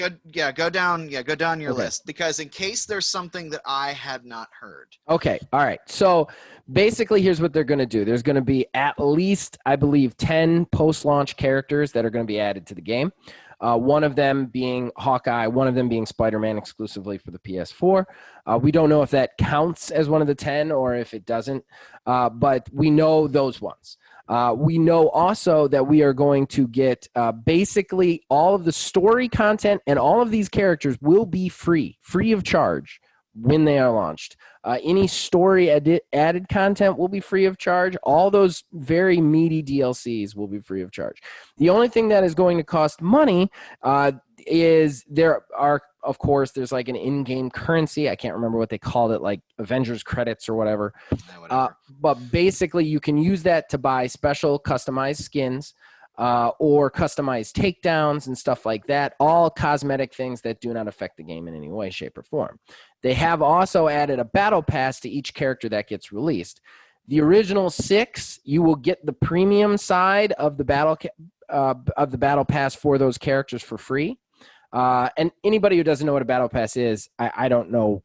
B: Go down your list, because in case there's something that I had not heard.
A: Okay, all right. So basically, here's what they're going to do. There's going to be at least, I believe, 10 post-launch characters that are going to be added to the game. One of them being Hawkeye, one of them being Spider-Man exclusively for the PS4. We don't know if that counts as one of the 10 or if it doesn't, but we know those ones. We know also that we are going to get basically all of the story content, and all of these characters will be free of charge when they are launched. Any story added content will be free of charge. All those very meaty DLCs will be free of charge. The only thing that is going to cost money is there are, of course, there's like an in-game currency. I can't remember what they called it, like Avengers credits or whatever. But basically, you can use that to buy special customized skins or customized takedowns and stuff like that. All cosmetic things that do not affect the game in any way, shape, or form. They have also added a battle pass to each character that gets released. The original 6, you will get the premium side of the battle pass for those characters for free. And anybody who doesn't know what a battle pass is, I don't know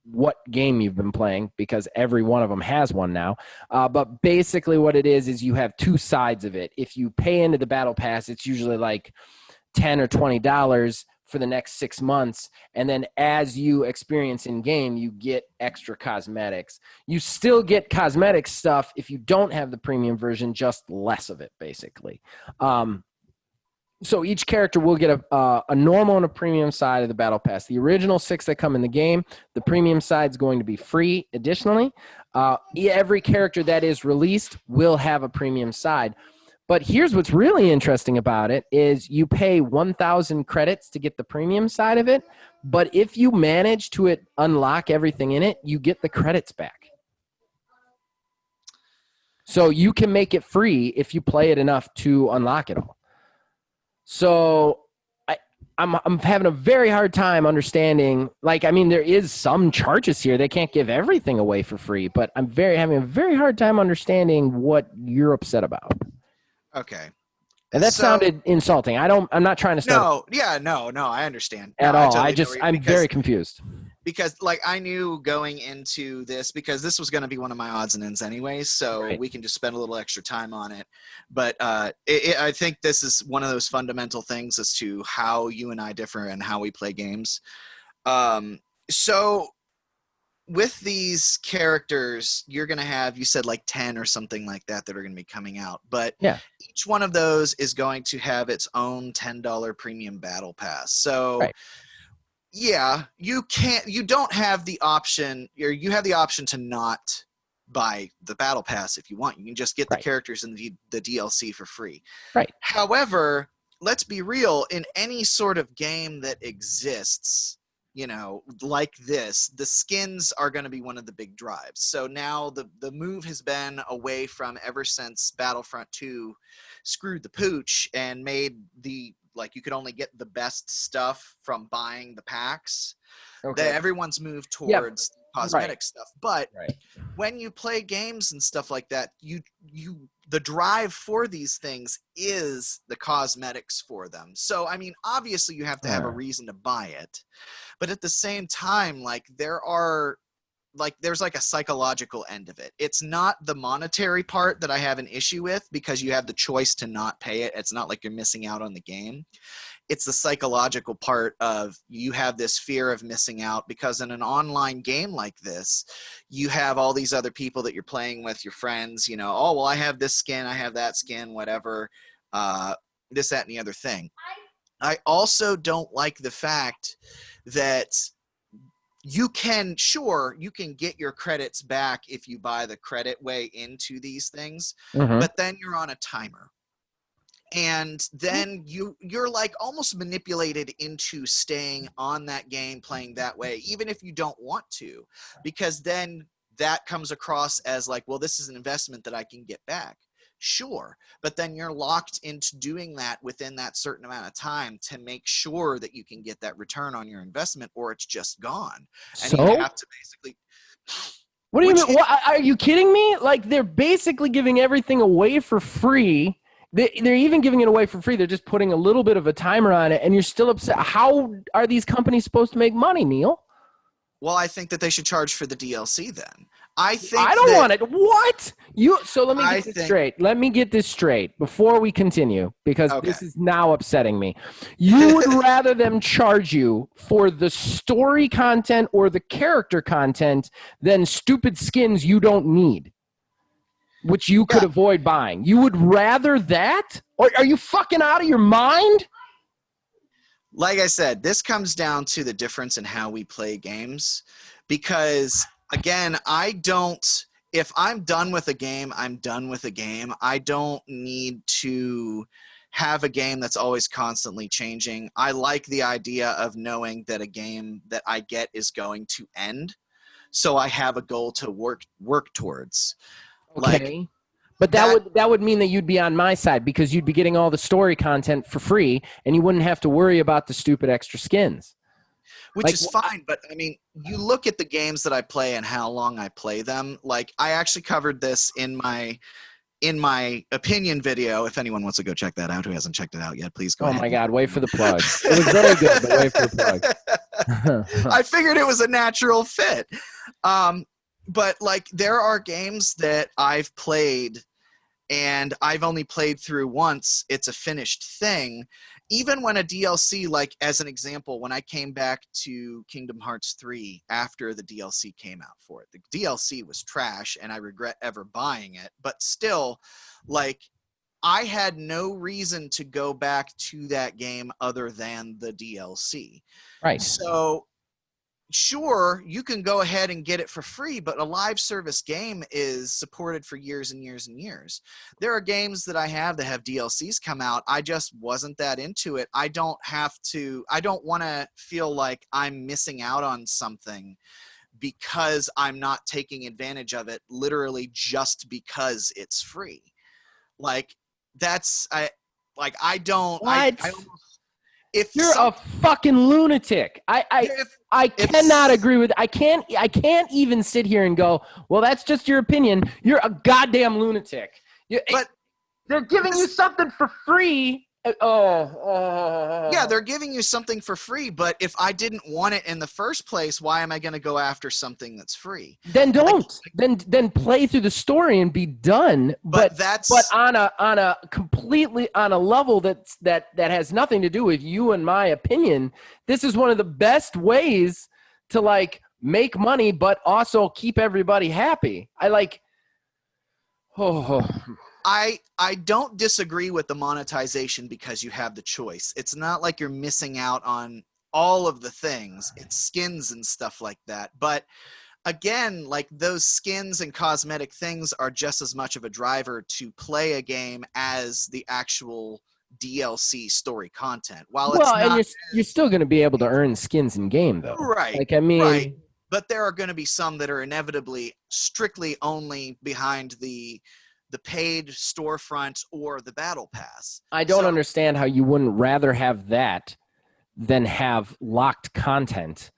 A: what game you've been playing because every one of them has one now. But basically what it is you have 2 sides of it. If you pay into the battle pass, it's usually like $10 or $20 for the next 6 months. And then as you experience in game, you get extra cosmetics. You still get cosmetic stuff if you don't have the premium version, just less of it basically. So each character will get a normal and a premium side of the battle pass. The original 6 that come in the game, the premium side is going to be free. Additionally, every character that is released will have a premium side. But here's what's really interesting about it is you pay 1,000 credits to get the premium side of it. But if you manage to unlock everything in it, you get the credits back. So you can make it free if you play it enough to unlock it all. So I'm having a very hard time understanding, like, I mean, there is some charges here. They can't give everything away for free, but I'm having a very hard time understanding what you're upset about.
B: Okay.
A: And that sounded insulting. I'm not trying to start.
B: No, I understand.
A: At all. I'm very confused.
B: Because, like, I knew going into this, because this was going to be one of my odds and ends anyways, so we can just spend a little extra time on it. But I think this is one of those fundamental things as to how you and I differ and how we play games. So with these characters, you're going to have, you said like 10 or something like that are going to be coming out. But each one of those is going to have its own $10 premium battle pass. So yeah, you don't have the option, or you have the option to not buy the battle pass if you want. You can just get the characters in the DLC for free.
A: Right.
B: However, let's be real, in any sort of game that exists, you know, like this, the skins are going to be one of the big drives. So now the move has been away from, ever since Battlefront 2 screwed the pooch and made you could only get the best stuff from buying the packs. That everyone's moved towards cosmetic stuff. But when you play games and stuff like that, the drive for these things is the cosmetics for them. So, I mean, obviously you have to have a reason to buy it. But at the same time, like, there's like a psychological end of it. It's not the monetary part that I have an issue with, because you have the choice to not pay it. It's not like you're missing out on the game. It's the psychological part of, you have this fear of missing out, because in an online game like this, you have all these other people that you're playing with, your friends, you know, oh, well, I have this skin, I have that skin, whatever, this, that, and the other thing. I also don't like the fact that you can get your credits back if you buy the credit way into these things, but then you're on a timer. And then you're like almost manipulated into staying on that game, playing that way, even if you don't want to, because then that comes across as like, well, this is an investment that I can get back. Sure. But then you're locked into doing that within that certain amount of time to make sure that you can get that return on your investment, or it's just gone. And you have to basically...
A: What do you mean? Are you kidding me? Like, they're basically giving everything away for free. They're even giving it away for free. They're just putting a little bit of a timer on it, and you're still upset. How are these companies supposed to make money, Neil?
B: Well, I think that they should charge for the DLC then. I
A: don't want it. What? So let me get this straight. Let me get this straight before we continue, because this is now upsetting me. You would rather them charge you for the story content or the character content than stupid skins you don't need, which you could avoid buying. You would rather that? Or are you fucking out of your mind?
B: like I said, this comes down to the difference in how we play games. Because, again, if I'm done with a game, I'm done with a game. I don't need to have a game that's always constantly changing. I like the idea of knowing that a game that I get is going to end. So I have a goal to work towards.
A: Okay. But that would mean that you'd be on my side because you'd be getting all the story content for free and you wouldn't have to worry about the stupid extra skins.
B: Which is fine, but I mean, you look at the games that I play and how long I play them. Like, I actually covered this in my opinion video. If anyone wants to go check that out, who hasn't checked it out yet, please go ahead.
A: Oh my God, wait for the plug. It was very good, but wait for the plug.
B: I figured it was a natural fit. But like, there are games that I've played and I've only played through once. It's a finished thing. Even when a DLC, like as an example, when I came back to Kingdom Hearts 3 after the DLC came out for it, the DLC was trash and I regret ever buying it. But still, like, I had no reason to go back to that game other than the DLC.
A: Right.
B: So, sure, you can go ahead and get it for free, but a live service game is supported for years and years and years. There are games that I have that have DLCs come out. I just wasn't that into it. I don't want to feel like I'm missing out on something because I'm not taking advantage of it literally just because it's free. Like, I don't. If
A: you're a fucking lunatic. I cannot agree with. I can't even sit here and go, well, that's just your opinion. You're a goddamn lunatic. But they're giving you something for free.
B: Yeah, they're giving you something for free, but if I didn't want it in the first place, why am I going to go after something that's free?
A: Then don't. Then play through the story and be done. But on a completely on a level that has nothing to do with you and my opinion. This is one of the best ways to like make money, but also keep everybody happy.
B: I don't disagree with the monetization because you have the choice. It's not like you're missing out on all of the things. It's skins and stuff like that. But again, like, those skins and cosmetic things are just as much of a driver to play a game as the actual DLC story content.
A: You're still going to be able to earn skins in game though.
B: Right.
A: Like, I mean,
B: right. But there are going to be some that are inevitably strictly only behind the paid storefront or the battle pass.
A: I don't understand how you wouldn't rather have that than have locked content.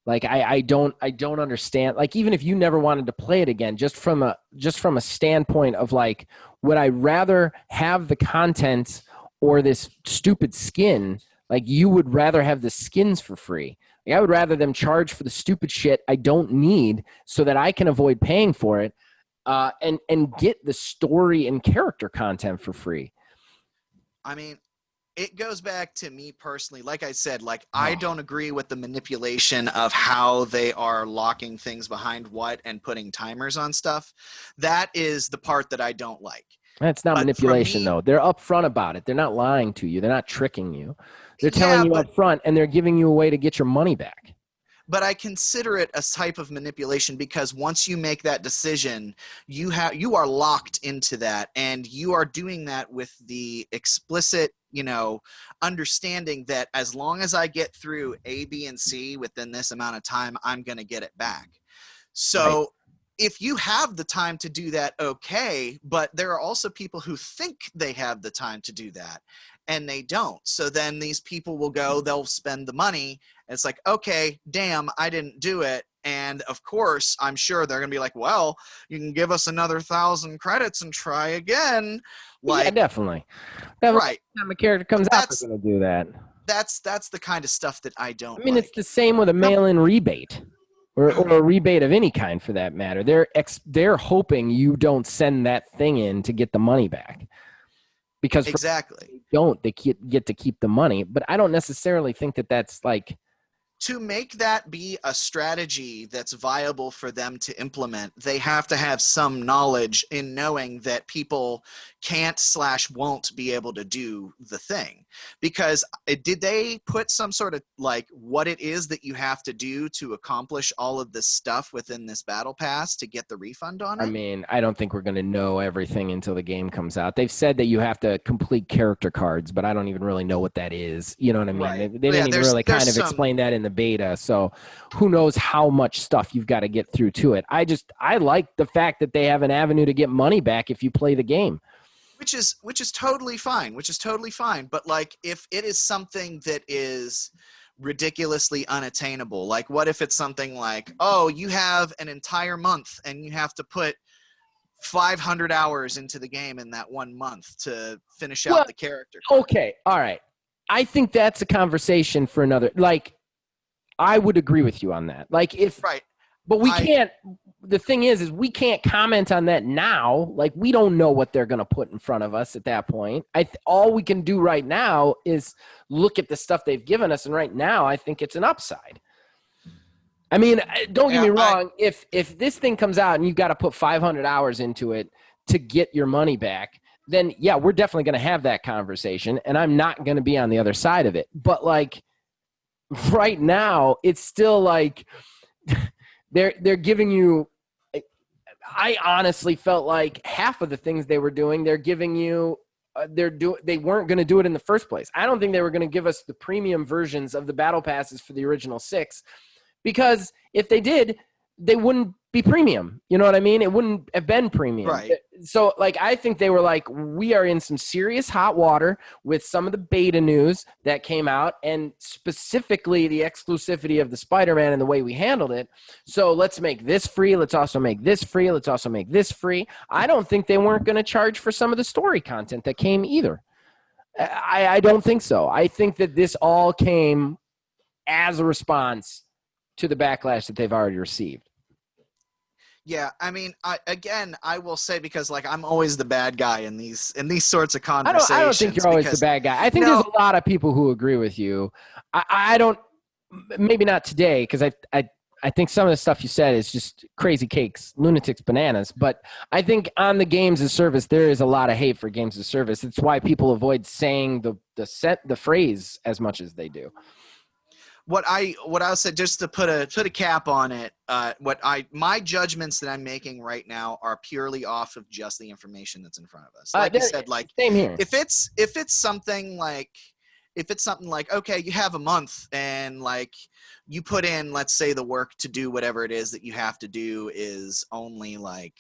A: Like, I don't understand. Like, even if you never wanted to play it again, just from a standpoint of like, would I rather have the content or this stupid skin? Like, you would rather have the skins for free. Like, I would rather them charge for the stupid shit I don't need so that I can avoid paying for it. And get the story and character content for free.
B: I mean, it goes back to me personally. Like I said, like, I don't agree with the manipulation of how they are locking things behind what and putting timers on stuff. That is the part that I don't like.
A: That's not manipulation, though. They're upfront about it. They're not lying to you. They're not tricking you. They're telling you up front, and they're giving you a way to get your money back.
B: But I consider it a type of manipulation because once you make that decision, you are locked into that, and you are doing that with the explicit, understanding that as long as I get through A, B, and C within this amount of time, I'm going to get it back. So if you have the time to do that, okay, but there are also people who think they have the time to do that, and they don't. So then these people will go, they'll spend the money, and it's like, okay, damn, I didn't do it. And of course, I'm sure they're going to be like, well, you can give us another 1,000 credits and try again. Like,
A: yeah, definitely.
B: Right.
A: Every time a character comes out, they're going to do that.
B: That's the kind of stuff that I don't like.
A: It's the same with a mail-in rebate. Or a rebate of any kind, for that matter. They're hoping you don't send that thing in to get the money back. Because
B: exactly,
A: they get to keep the money. But I don't necessarily think that that's like
B: to make that be a strategy that's viable for them to implement, they have to have some knowledge in knowing that people can't/won't be able to do the thing. Because did they put some sort of like what it is that you have to do to accomplish all of this stuff within this battle pass to get the refund on it?
A: I mean, I don't think we're going to know everything until the game comes out. They've said that you have to complete character cards, but I don't even really know what that is. You know what I mean?
B: Right.
A: They didn't even really kind of explain that in the beta. So who knows how much stuff you've got to get through to it. I like the fact that they have an avenue to get money back if you play the game.
B: Which is totally fine. But like, if it is something that is ridiculously unattainable, like what if it's something like, oh, you have an entire month and you have to put 500 hours into the game in that 1 month to finish out the character card.
A: Okay, all right. I think that's a conversation for another. Like, I would agree with you on that. Like, if
B: right.
A: But we can't. The thing is we can't comment on that now. Like, we don't know what they're going to put in front of us at that point. All we can do right now is look at the stuff they've given us, and right now, I think it's an upside. I mean, don't get me wrong. If this thing comes out and you've got to put 500 hours into it to get your money back, then yeah, we're definitely going to have that conversation, and I'm not going to be on the other side of it. But like, right now, it's still like. They're giving you. I honestly felt like half of the things they were doing, they're giving you. They weren't going to do it in the first place. I don't think they were going to give us the premium versions of the battle passes for the original 6, because if they did, they wouldn't be premium. You know what I mean? It wouldn't have been premium.
B: Right.
A: So, like, I think they were like, we are in some serious hot water with some of the beta news that came out, and specifically the exclusivity of the Spider-Man and the way we handled it. So let's make this free. Let's also make this free. Let's also make this free. I don't think they weren't going to charge for some of the story content that came either. I don't think so. I think that this all came as a response to the backlash that they've already received.
B: Yeah, I mean, I will say, because like I'm always the bad guy in these sorts of conversations.
A: I don't think you're always the bad guy. I think there's a lot of people who agree with you. I don't, maybe not today, because I think some of the stuff you said is just crazy cakes, lunatics, bananas. But I think on the games as service, there is a lot of hate for games as service. It's why people avoid saying the phrase as much as they do.
B: What I'll say, just to put a cap on it, my judgments that I'm making right now are purely off of just the information that's in front of us. Like you said, like
A: same here.
B: If it's something like, okay, you have a month and like you put in, let's say the work to do whatever it is that you have to do is only like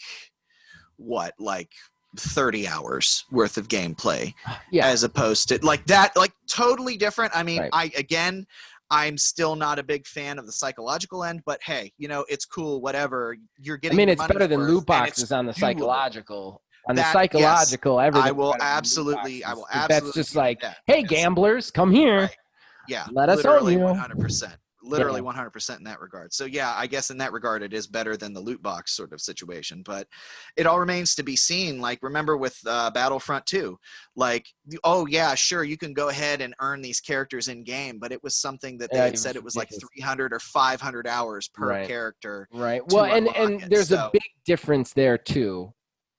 B: 30 hours worth of gameplay, as opposed to like that, like totally different. I mean, right. I'm still not a big fan of the psychological end, but hey, it's cool, whatever. You're getting.
A: I mean, it's better than loot boxes on the psychological. On the psychological,
B: everything.
A: I
B: will absolutely.
A: That's just like, hey, gamblers, come here.
B: Right. Yeah.
A: Let us own you.
B: 100%. Literally 100% in that regard. So yeah, I guess in that regard, it is better than the loot box sort of situation, but it all remains to be seen. Like, remember with Battlefront 2, like, oh yeah, sure, you can go ahead and earn these characters in game, but it was something that they had said it was like 300 or 500 hours per character.
A: Right. Well, and there's a big difference there too.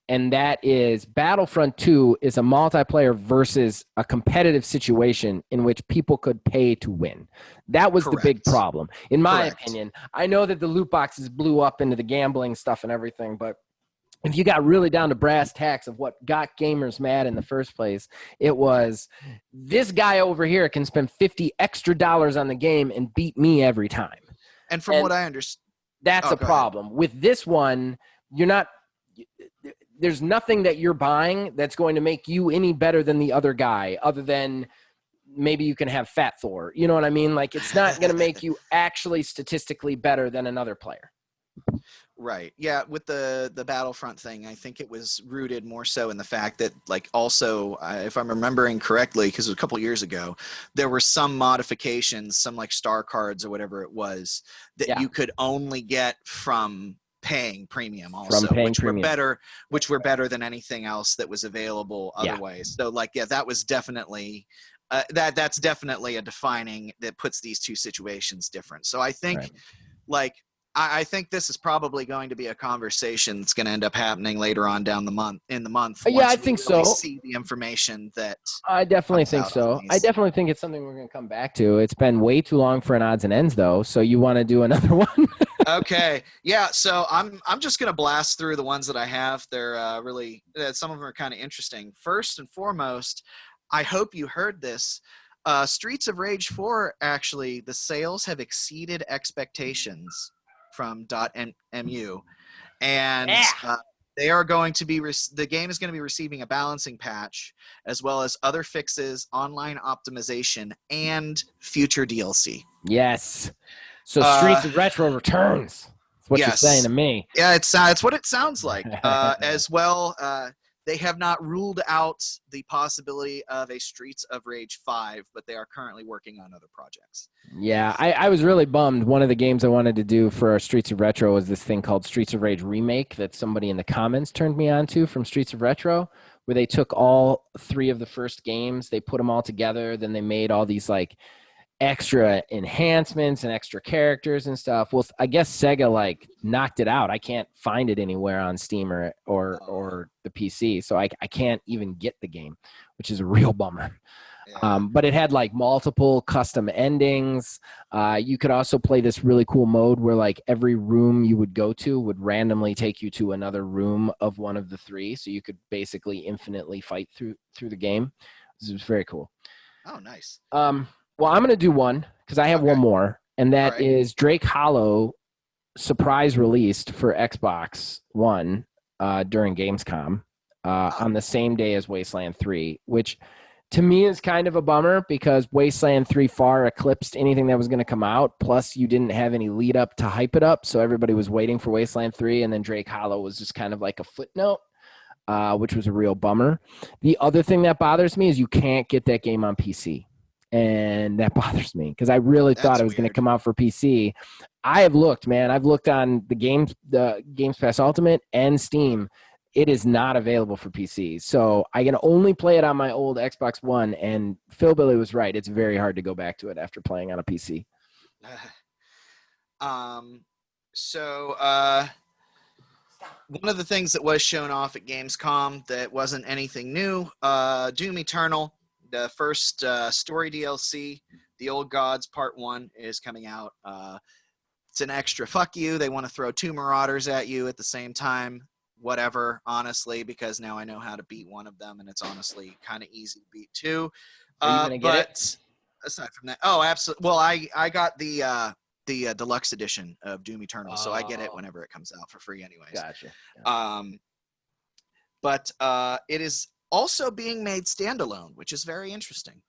A: And that is Battlefront 2 is a multiplayer versus a competitive situation in which people could pay to win. That was the big problem, in my opinion. I know that the loot boxes blew up into the gambling stuff and everything, but if you got really down to brass tacks of what got gamers mad in the first place, it was this guy over here can spend $50 extra on the game and beat me every time.
B: And from what I understand,
A: that's a problem. Ahead. With this one, you're not – there's nothing that you're buying that's going to make you any better than the other guy, other than maybe you can have Fat Thor. You know what I mean? Like, it's not going to make you actually statistically better than another player.
B: Right. Yeah. With the Battlefront thing, I think it was rooted more so in the fact that, like, also, if I'm remembering correctly, because it was a couple years ago, there were some modifications, some like star cards or whatever it was, that you could only get from paying premium also, which were better than anything else that was available otherwise. So like, yeah, that was definitely that's definitely a defining that puts these two situations different. So I think
A: Right.
B: like I think this is probably going to be a conversation that's going to end up happening later on down the month
A: Yeah, I
B: once we
A: think
B: really
A: so.
B: see the information that
A: I definitely
B: comes
A: think
B: out on
A: so. I
B: these.
A: definitely think it's something we're going to come back to. It's been way too long for an odds and ends, though. So you want to do another one?
B: Okay, yeah. So I'm just gonna blast through the ones that I have. They're really some of them are kind of interesting. First and foremost, I hope you heard this. Streets of Rage 4, actually, the sales have exceeded expectations from .mu, and
A: Yeah.
B: they are going to be the game is going to be receiving a balancing patch as well as other fixes, online optimization, and future DLC.
A: Yes. So
B: Uh,
A: Streets of Retro returns. That's what you're saying
B: yes,
A: to me.
B: yeah, it's what it sounds like. As well, they have not ruled out the possibility of a Streets of Rage 5, but they are currently working on other projects.
A: Yeah, I was really bummed. One of the games I wanted to do for Streets of Retro was this thing called Streets of Rage Remake that somebody in the comments turned me on to from Streets of Retro, where they took all three of the first games, they put them all together, then they made all these like extra enhancements and extra characters and stuff. Well, I guess Sega like knocked it out. I can't find it anywhere on Steam or the PC, so I can't even get the game, which is a real bummer.
B: Yeah.
A: But it had like multiple custom endings. You could also play this really cool mode where like every room you would go to would randomly take you to another room of one of the three, so you could basically infinitely fight through the game. This was very cool.
B: Oh, nice.
A: Well, I'm going to do one because I have
B: Okay.
A: one more, and that
B: All right.
A: is Drake Hollow surprise released for Xbox One during Gamescom on the same day as Wasteland 3, which to me is kind of a bummer because Wasteland 3 far eclipsed anything that was going to come out. Plus, you didn't have any lead up to hype it up, so everybody was waiting for Wasteland 3, and then Drake Hollow was just kind of like a footnote. Which was a real bummer. The other thing that bothers me is you can't get that game on PC. And that bothers me because I really thought it was going to come out for PC. I have looked, man. I've looked on the Games Pass Ultimate and Steam. It is not available for PC. So I can only play it on my old Xbox One. And Phil Billy was right. It's very hard to go back to it after playing on a PC.
B: One of the things that was shown off at Gamescom that wasn't anything new, Doom Eternal, the first story DLC, The Old Gods Part 1 is coming out. It's an extra fuck you. They want to throw two Marauders at you at the same time. Whatever, honestly, because now I know how to beat one of them, and it's honestly kind of easy to beat two.
A: Are you gonna get it?
B: Aside from that, oh, absolutely. Well, I got the deluxe edition of Doom Eternal, so I get it whenever it comes out for free anyways.
A: Gotcha.
B: But it is also being made standalone, which is very interesting.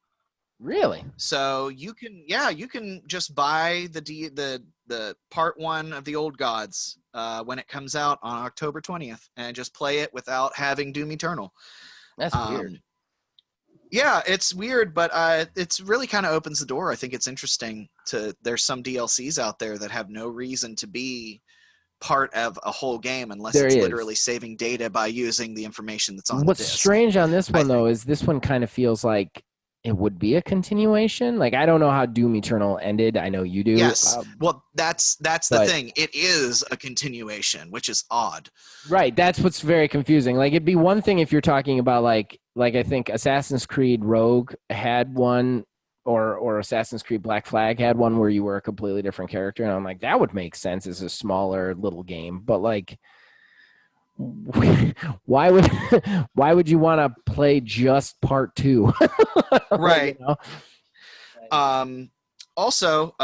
A: Really?
B: So you can just buy the part 1 of the Old Gods when it comes out on October 20th and just play it without having Doom Eternal.
A: That's weird.
B: Yeah, it's weird, but it's really kind of opens the door. I think it's interesting there's some DLCs out there that have no reason to be part of a whole game unless it's literally saving data by using the information that's on the disc.
A: What's strange on this one, though, is this one kind of feels like it would be a continuation. Like, I don't know how Doom Eternal ended. I know you do.
B: Yes. Well, that's the thing. It is a continuation, which is odd.
A: Right. That's what's very confusing. Like, it'd be one thing if you're talking about like I think Assassin's Creed Rogue had one, or Assassin's Creed Black Flag had one where you were a completely different character. And I'm like, that would make sense as a smaller little game. But like, why would you want to play just part 2?
B: Right.
A: You know?
B: Also,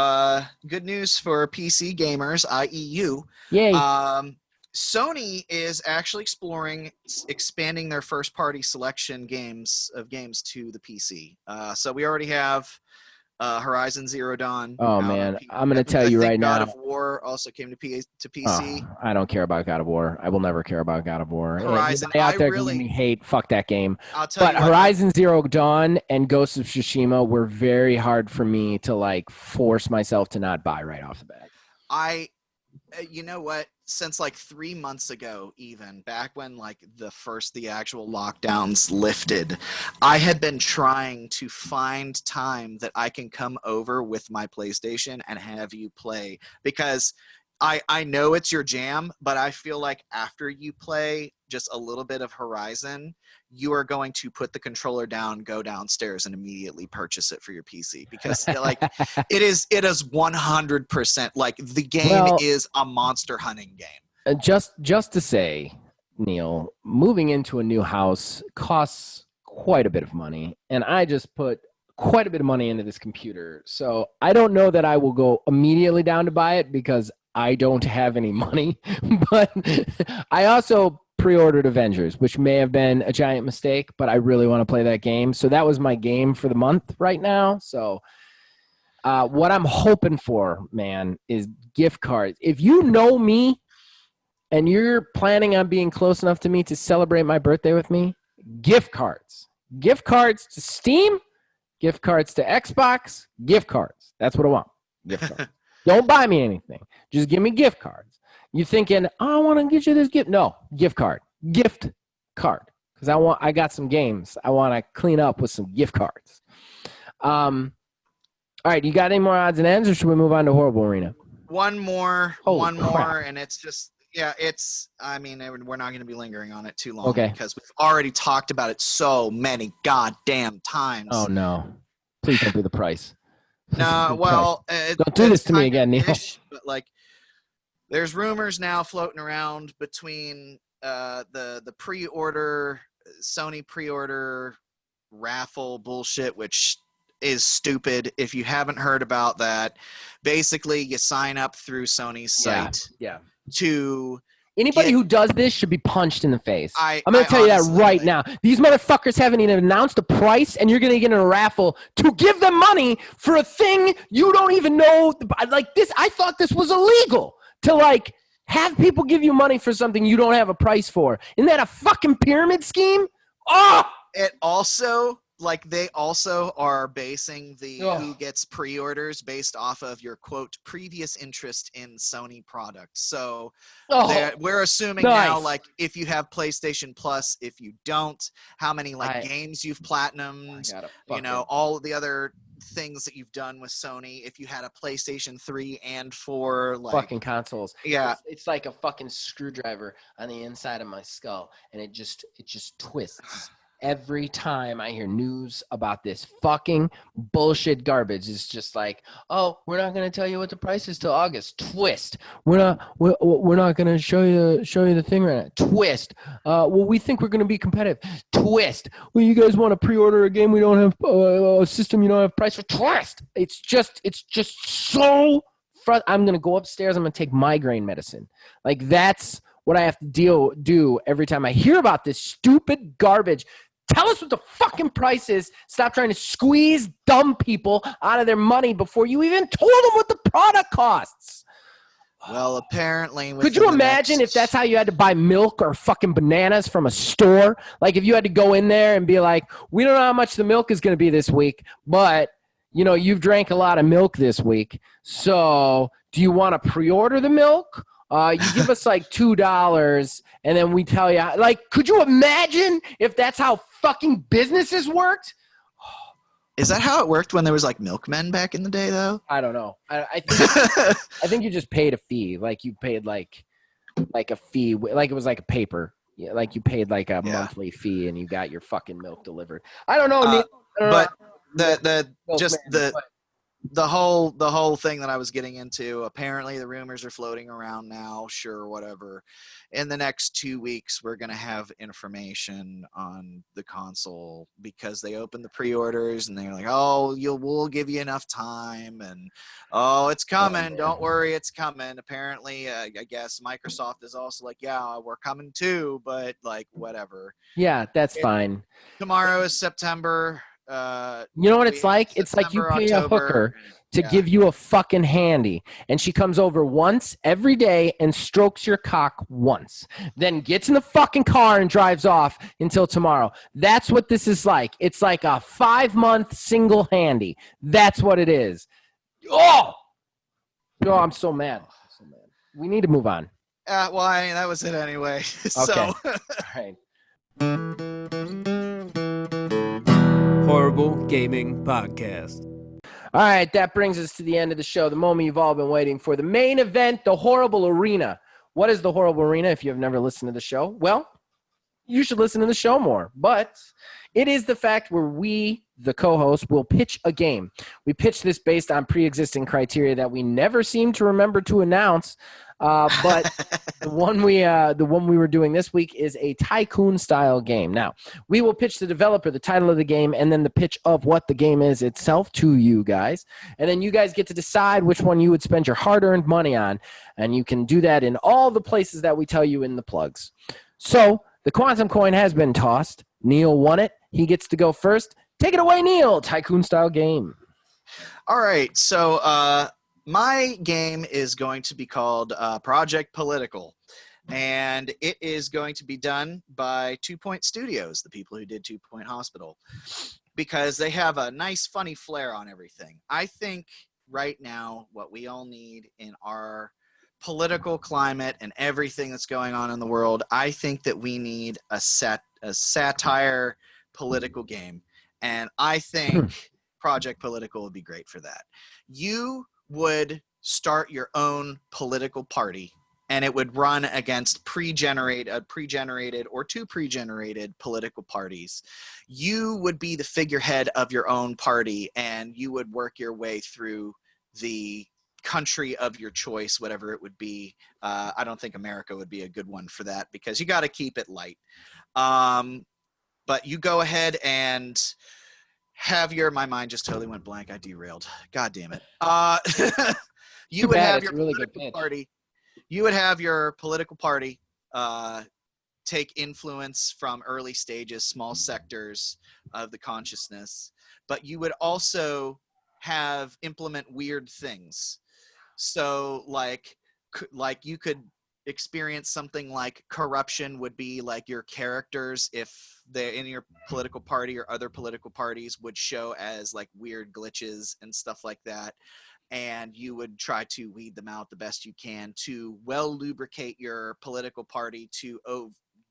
B: good news for PC gamers, i.e. you.
A: Yay.
B: Sony is actually exploring expanding their first-party selection games to the PC. So we already have Horizon Zero Dawn.
A: Oh man, I'm gonna tell you right now.
B: God of War also came to PC.
A: Oh, I don't care about God of War. I will never care about God of War.
B: Horizon,
A: out there giving me hate. Fuck that game.
B: I'll tell you what,
A: Horizon Zero Dawn and Ghost of Tsushima were very hard for me to like force myself to not buy right off the bat.
B: You know what? since like 3 months ago, even back when like the actual lockdowns lifted, I had been trying to find time that I can come over with my PlayStation and have you play, because I know it's your jam, but I feel like after you play just a little bit of Horizon, you are going to put the controller down, go downstairs, and immediately purchase it for your PC, because like it is 100% like the game is a monster hunting game.
A: Just to say, Neil, moving into a new house costs quite a bit of money, and I just put quite a bit of money into this computer. So I don't know that I will go immediately down to buy it because I don't have any money, but I also pre-ordered Avengers, which may have been a giant mistake, but I really want to play that game. So that was my game for the month right now. So what I'm hoping for, man, is gift cards. If you know me and you're planning on being close enough to me to celebrate my birthday with me, gift cards. Gift cards to Steam, gift cards to Xbox, gift cards. That's what I want. Gift cards. Don't buy me anything. Just give me gift cards. You thinking, oh, I want to get you this gift? No, gift card. Gift card. Because I got some games I want to clean up with some gift cards. All right, you got any more odds and ends, or should we move on to Horrible Arena?
B: One more,
A: crap.
B: and it's just, yeah, I mean, we're not going to be lingering on it too long,
A: Okay.
B: because we've already talked about it so many goddamn times.
A: Oh, no. Please don't do the price.
B: No, well,
A: don't do this to me again, Neil.
B: But like, there's rumors now floating around between the pre-order, Sony pre-order raffle bullshit, which is stupid. If you haven't heard about that, basically you sign up through Sony's site to.
A: Anybody who does this should be punched in the face. I'm going to tell you that
B: honestly,
A: right now. These motherfuckers haven't even announced a price, and you're going to get in a raffle to give them money for a thing you don't even know. Like this, I thought this was illegal to like have people give you money for something you don't have a price for. Isn't that a fucking pyramid scheme? Oh!
B: It also, like, they also are basing the who gets pre-orders based off of your, quote, previous interest in Sony products. So we're assuming now, like, if you have PlayStation Plus, if you don't, how many, like, games you've platinumed, you know, all the other things that you've done with Sony, if you had a PlayStation 3 and 4, like,
A: fucking consoles.
B: Yeah.
A: It's like a fucking screwdriver on the inside of my skull, and it just twists. Every time I hear news about this fucking bullshit garbage, it's just like, oh, we're not going to tell you what the price is till August. Twist. We're not going to show you the thing right now. Twist. Well, we think we're going to be competitive. Twist. Well, you guys want to pre-order a game we don't have a system you don't have price for? Twist. It's just so I'm going to go upstairs. I'm going to take migraine medicine. Like, that's what I have to do every time I hear about this stupid garbage. Tell us what the fucking price is. Stop trying to squeeze dumb people out of their money before you even told them what the product costs.
B: Well, apparently.
A: Could you imagine if that's how you had to buy milk or fucking bananas from a store? Like, if you had to go in there and be like, we don't know how much the milk is going to be this week, but, you know, you've drank a lot of milk this week. So do you want to pre-order the milk? You give us like $2 and then we tell you, like, could you imagine if that's how fucking businesses worked?
B: Is that how it worked when there was like milkmen back in the day, though?
A: I don't know. I think you just paid a fee. Like, you paid like a fee, like it was like a paper. Yeah, like you paid like a monthly fee and you got your fucking milk delivered. I don't know.
B: But the whole thing that I was getting into, apparently the rumors are floating around now, sure, whatever. In the next 2 weeks, we're going to have information on the console, because they opened the pre-orders and they're like, oh, we'll give you enough time, and it's coming. Don't worry, it's coming. Apparently, I guess Microsoft is also like, yeah, we're coming too, but like, whatever.
A: Yeah, that's fine.
B: Tomorrow is September.
A: You know what it's like? It's like you pay a hooker to give you a fucking handy, and she comes over once every day and strokes your cock once, then gets in the fucking car and drives off until tomorrow. That's what this is like. It's like a 5-month single handy. That's what it is. Oh, I'm so mad. We need to move on.
B: Well, I mean, that was it anyway. So,
A: All right.
C: Horrible Gaming Podcast.
A: All right, that brings us to the end of the show, the moment you've all been waiting for, the main event, the Horrible Arena. What is the Horrible Arena if you have never listened to the show? Well, you should listen to the show more, but it is the fact where we, the co-host, will pitch a game. We pitch this based on pre-existing criteria that we never seem to remember to announce, but the one we were doing this week is a tycoon-style game. Now, we will pitch the developer, the title of the game, and then the pitch of what the game is itself to you guys, and then you guys get to decide which one you would spend your hard-earned money on, and you can do that in all the places that we tell you in the plugs. So, the Quantum Coin has been tossed. Neil won it. He gets to go first. Take it away, Neil. Tycoon-style game.
B: all right. So, my game is going to be called Project Political, and it is going to be done by 2 Point Studios, the people who did 2 Point Hospital, because they have a nice, funny flair on everything. I think right now what we all need in our political climate and everything that's going on in the world, I think that we need a satire political game, and I think Project Political would be great for that. You would start your own political party, and it would run against pre-generated or two pre-generated political parties. You would be the figurehead of your own party, and you would work your way through the country of your choice, whatever it would be. I don't think America would be a good one for that because you got to keep it light. But you go ahead and have my mind just totally went blank. I derailed. God damn it. You would have your political party. You would have your political party take influence from early stages, small sectors of the consciousness, but you would also implement weird things. So like you could experience something like corruption would be like your characters, if they're in your political party or other political parties, would show as like weird glitches and stuff like that. And you would try to weed them out the best you can to well lubricate your political party to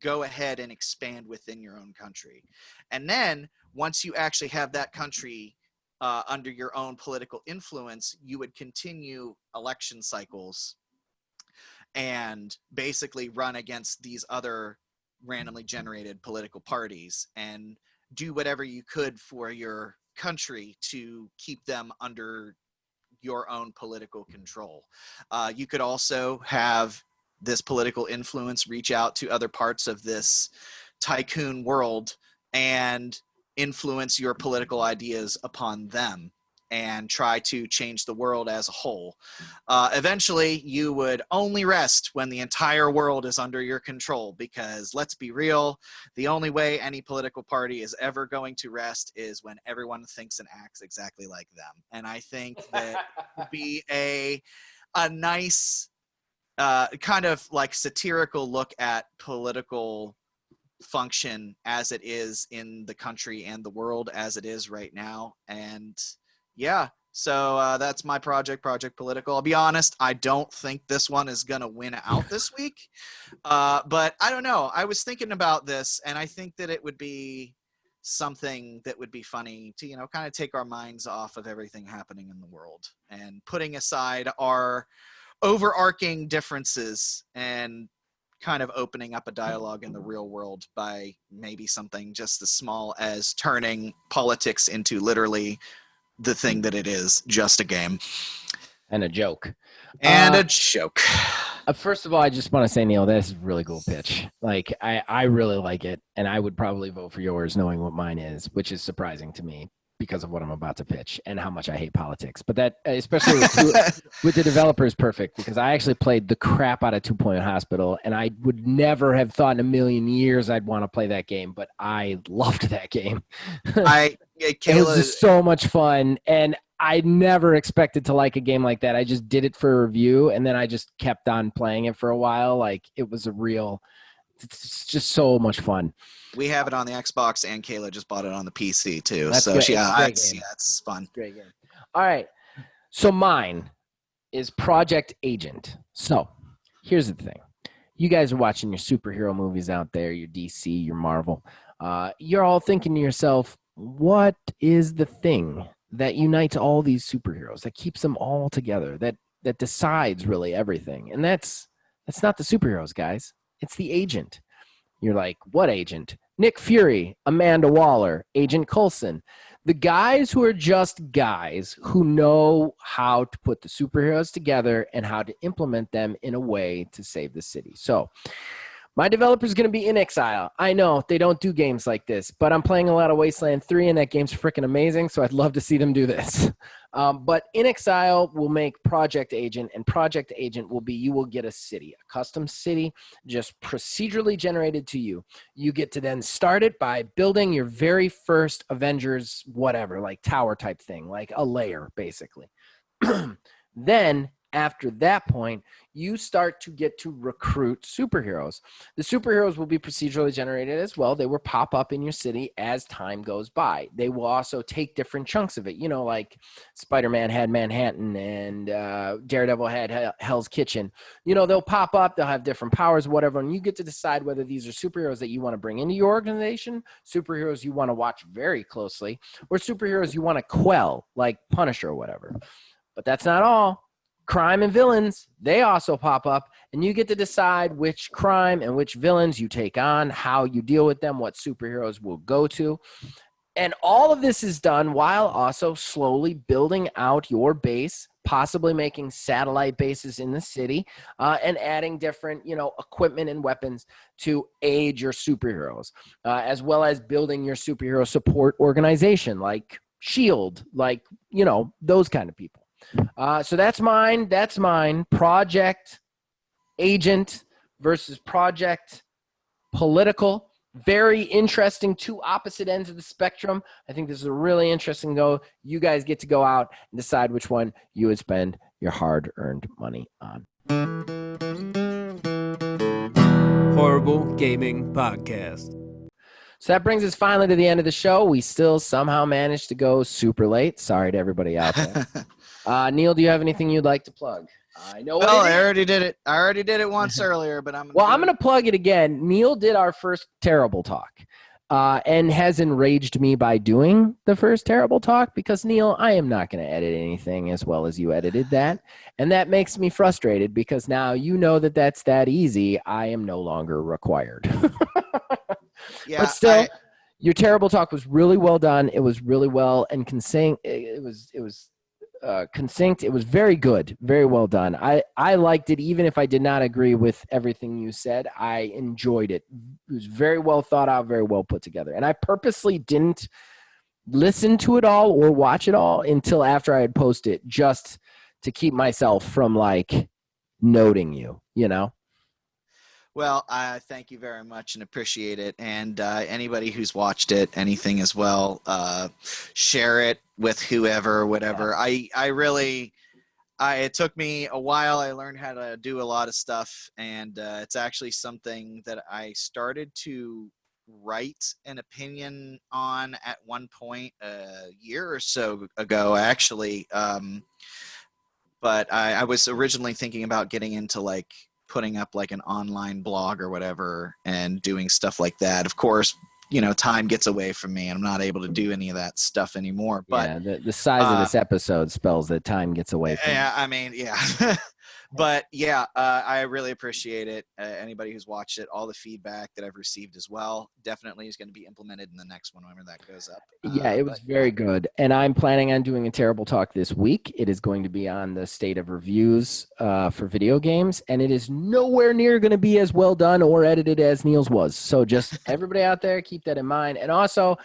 B: go ahead and expand within your own country. And then once you actually have that country under your own political influence, you would continue election cycles and basically run against these other randomly generated political parties and do whatever you could for your country to keep them under your own political control. You could also have this political influence reach out to other parts of this tycoon world and influence your political ideas upon them and try to change the world as a whole. Eventually, you would only rest when the entire world is under your control, because let's be real, the only way any political party is ever going to rest is when everyone thinks and acts exactly like them. And I think that would be a nice kind of like satirical look at political function as it is in the country and the world as it is right now. And yeah, so that's my Project Political. I'll be honest, I don't think this one is going to win out this week. But I don't know. I was thinking about this, and I think that it would be something that would be funny to, kind of take our minds off of everything happening in the world and putting aside our overarching differences and kind of opening up a dialogue in the real world by maybe something just as small as turning politics into literally the thing that it is, just a game.
A: And a joke.
B: A joke.
A: First of all, I just want to say, Neil, this is a really cool pitch. Like, I really like it, and I would probably vote for yours knowing what mine is, which is surprising to me because of what I'm about to pitch and how much I hate politics. But that, especially with the developer, is perfect because I actually played the crap out of 2 Point Hospital, and I would never have thought in a million years I'd want to play that game, but I loved that game. It was just so much fun, and I never expected to like a game like that. I just did it for a review, and then I just kept on playing it for a while. Like, it was it's just so much fun.
B: We have it on the Xbox, and Kayla just bought it on the PC too.
A: That's
B: so
A: great.
B: it's fun.
A: Great game. All right. So mine is Project Agent. So here's the thing. you guys are watching your superhero movies out there, your DC, your Marvel. You're all thinking to yourself, what is the thing that unites all these superheroes, that keeps them all together, that decides really everything? And that's not the superheroes, guys. It's the agent. You're like, what agent? Nick Fury, Amanda Waller, Agent Coulson. The guys who are just guys who know how to put the superheroes together and how to implement them in a way to save the city. So my developer's going to be In Exile. I know they don't do games like this, but I'm playing a lot of Wasteland 3, and that game's freaking amazing, so I'd love to see them do this. But In Exile will make Project Agent, and Project Agent will be, you will get a city, a custom city, just procedurally generated to you. You get to then start it by building your very first Avengers, whatever, like tower type thing, like a layer, basically. Then, after that point, you start to get to recruit superheroes. The superheroes will be procedurally generated as well. They will pop up in your city as time goes by. They will also take different chunks of it. You know, like Spider-Man had Manhattan and Daredevil had Hell's Kitchen. You know, they'll pop up. They'll have different powers, whatever. And you get to decide whether these are superheroes that you want to bring into your organization, superheroes you want to watch very closely, or superheroes you want to quell, like Punisher or whatever. But that's not all. Crime and villains, they also pop up, and you get to decide which crime and which villains you take on, how you deal with them, what superheroes will go to. And all of this is done while also slowly building out your base, possibly making satellite bases in the city, and adding different, equipment and weapons to aid your superheroes, as well as building your superhero support organization like SHIELD, like, those kind of people. So that's mine. Project Agent versus Project Political. Very interesting. Two opposite ends of the spectrum. I think this is a really interesting go. You guys get to go out and decide which one you would spend your hard-earned money on.
C: Horrible Gaming Podcast.
A: So that brings us finally to the end of the show. We still somehow managed to go super late. Sorry to everybody out there. Neil, do you have anything you'd like to plug? I know.
B: Well, I already did it. I already did it once earlier, but I'm going
A: to plug it again. Neil did our first Terrible Talk, and has enraged me by doing the first Terrible Talk because, Neil, I am not going to edit anything as well as you edited that, and that makes me frustrated because now you know that that's that easy. I am no longer required.
B: Yeah,
A: but still, your Terrible Talk was really well done. It was really well and concinct. It was concinct. It was very good, very well done. I liked it, even if I did not agree with everything you said. I enjoyed it. It was very well thought out, very well put together. And I purposely didn't listen to it all or watch it all until after I had posted it, just to keep myself from noting you.
B: Well, I thank you very much and appreciate it. And anybody who's watched it, anything as well, share it with whoever, whatever. Yeah. It took me a while. I learned how to do a lot of stuff, and it's actually something that I started to write an opinion on at one point a year or so ago, actually. But I was originally thinking about getting into putting up an online blog or whatever and doing stuff like that. Of course, time gets away from me and I'm not able to do any of that stuff anymore. But
A: yeah, the size of this episode spells that time gets away from
B: me. I mean, yeah. But yeah, I really appreciate it. Anybody who's watched it, all the feedback that I've received as well, definitely is going to be implemented in the next one whenever that goes up.
A: Yeah, it was very good. And I'm planning on doing a Terrible Talk this week. It is going to be on the state of reviews for video games, and it is nowhere near going to be as well done or edited as Neil's was. So just everybody out there, keep that in mind. And also,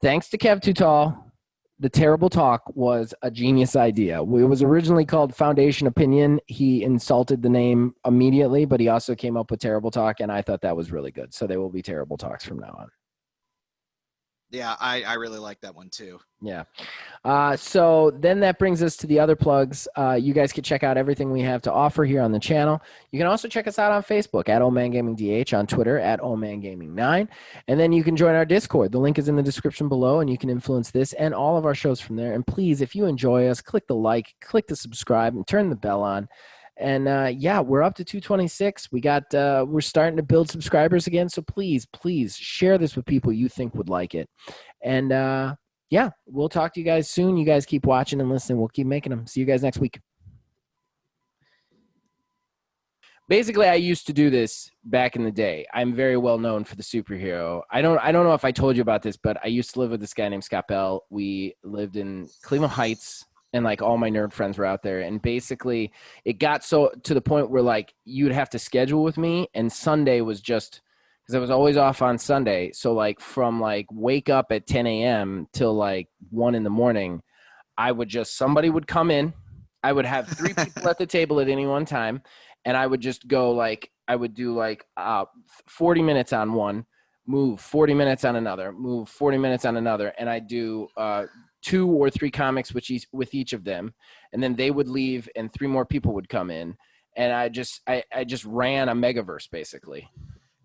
A: thanks to Kev Tutal, the Terrible Talk was a genius idea. It was originally called Foundation Opinion. He insulted the name immediately, but he also came up with Terrible Talk, and I thought that was really good. So there will be Terrible Talks from now on.
B: Yeah, I really like that one too.
A: Yeah. So then that brings us to the other plugs. You guys can check out everything we have to offer here on the channel. You can also check us out on Facebook at OldManGamingDH, on Twitter at OldManGaming9. And then you can join our Discord. The link is in the description below, and you can influence this and all of our shows from there. And please, if you enjoy us, click the like, click the subscribe, and turn the bell on. And yeah, we're up to 226. We're starting to build subscribers again. So please share this with people you think would like it. And yeah, we'll talk to you guys soon. You guys keep watching and listening. We'll keep making them. See you guys next week. Basically, I used to do this back in the day. I'm very well known for the superhero. I don't know if I told you about this, but I used to live with this guy named Scott Bell. We lived in Cleveland Heights, and like all my nerd friends were out there. And basically, it got so to the point where like you'd have to schedule with me, and Sunday was just because I was always off on Sunday. So like from like wake up at 10 a.m. till like 1 in.the morning, somebody would come in. I would have 3 people at the table at any one time. And I would just go like, I would do like 40 minutes on one, move 40 minutes on another, move 40 minutes on another. And I do 2 or 3 comics with each of them. And then they would leave and 3 more people would come in. And I just ran a megaverse basically.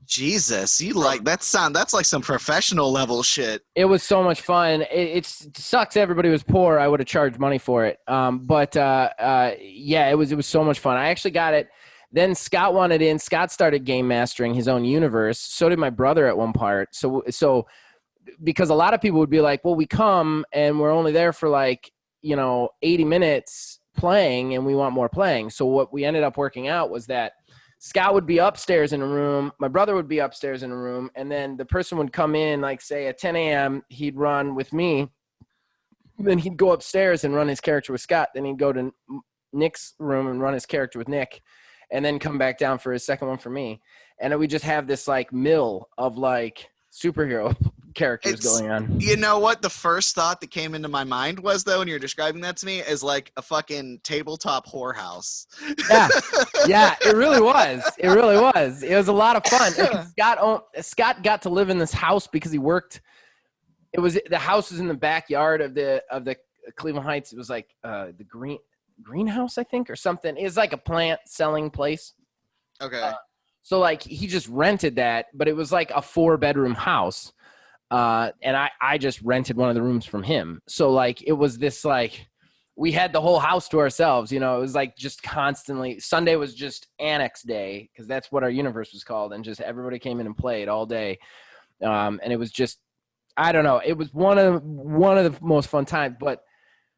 B: Jesus, that's like some professional level shit.
A: It was so much fun. It sucks everybody was poor. I would have charged money for it. Yeah, it was so much fun. I actually got it. Then Scott wanted in. Scott started game mastering his own universe. So did my brother at one part. So because a lot of people would be like, well, we come and we're only there for like, 80 minutes playing and we want more playing. So what we ended up working out was that Scott would be upstairs in a room. My brother would be upstairs in a room. And then the person would come in, like say at 10 a.m., he'd run with me. Then he'd go upstairs and run his character with Scott. Then he'd go to Nick's room and run his character with Nick. And then come back down for his second one for me. And we just have this like mill of like superhero characters going on.
B: You know what? The first thought that came into my mind was, though, when you're describing that to me, is like a fucking tabletop whorehouse.
A: Yeah, it really was. It was a lot of fun. Scott got to live in this house because he worked. The house was in the backyard of the Cleveland Heights. It was like the greenhouse, I think, or something. It's like a plant selling place.
B: Okay.
A: So like he just rented that, but it was like a 4-bedroom house. And I just rented one of the rooms from him. So like it was this like we had the whole house to ourselves, it was like just constantly. Sunday was just Annex Day because that's what our universe was called, and just everybody came in and played all day. And it was just, I don't know, it was one of the most fun times. But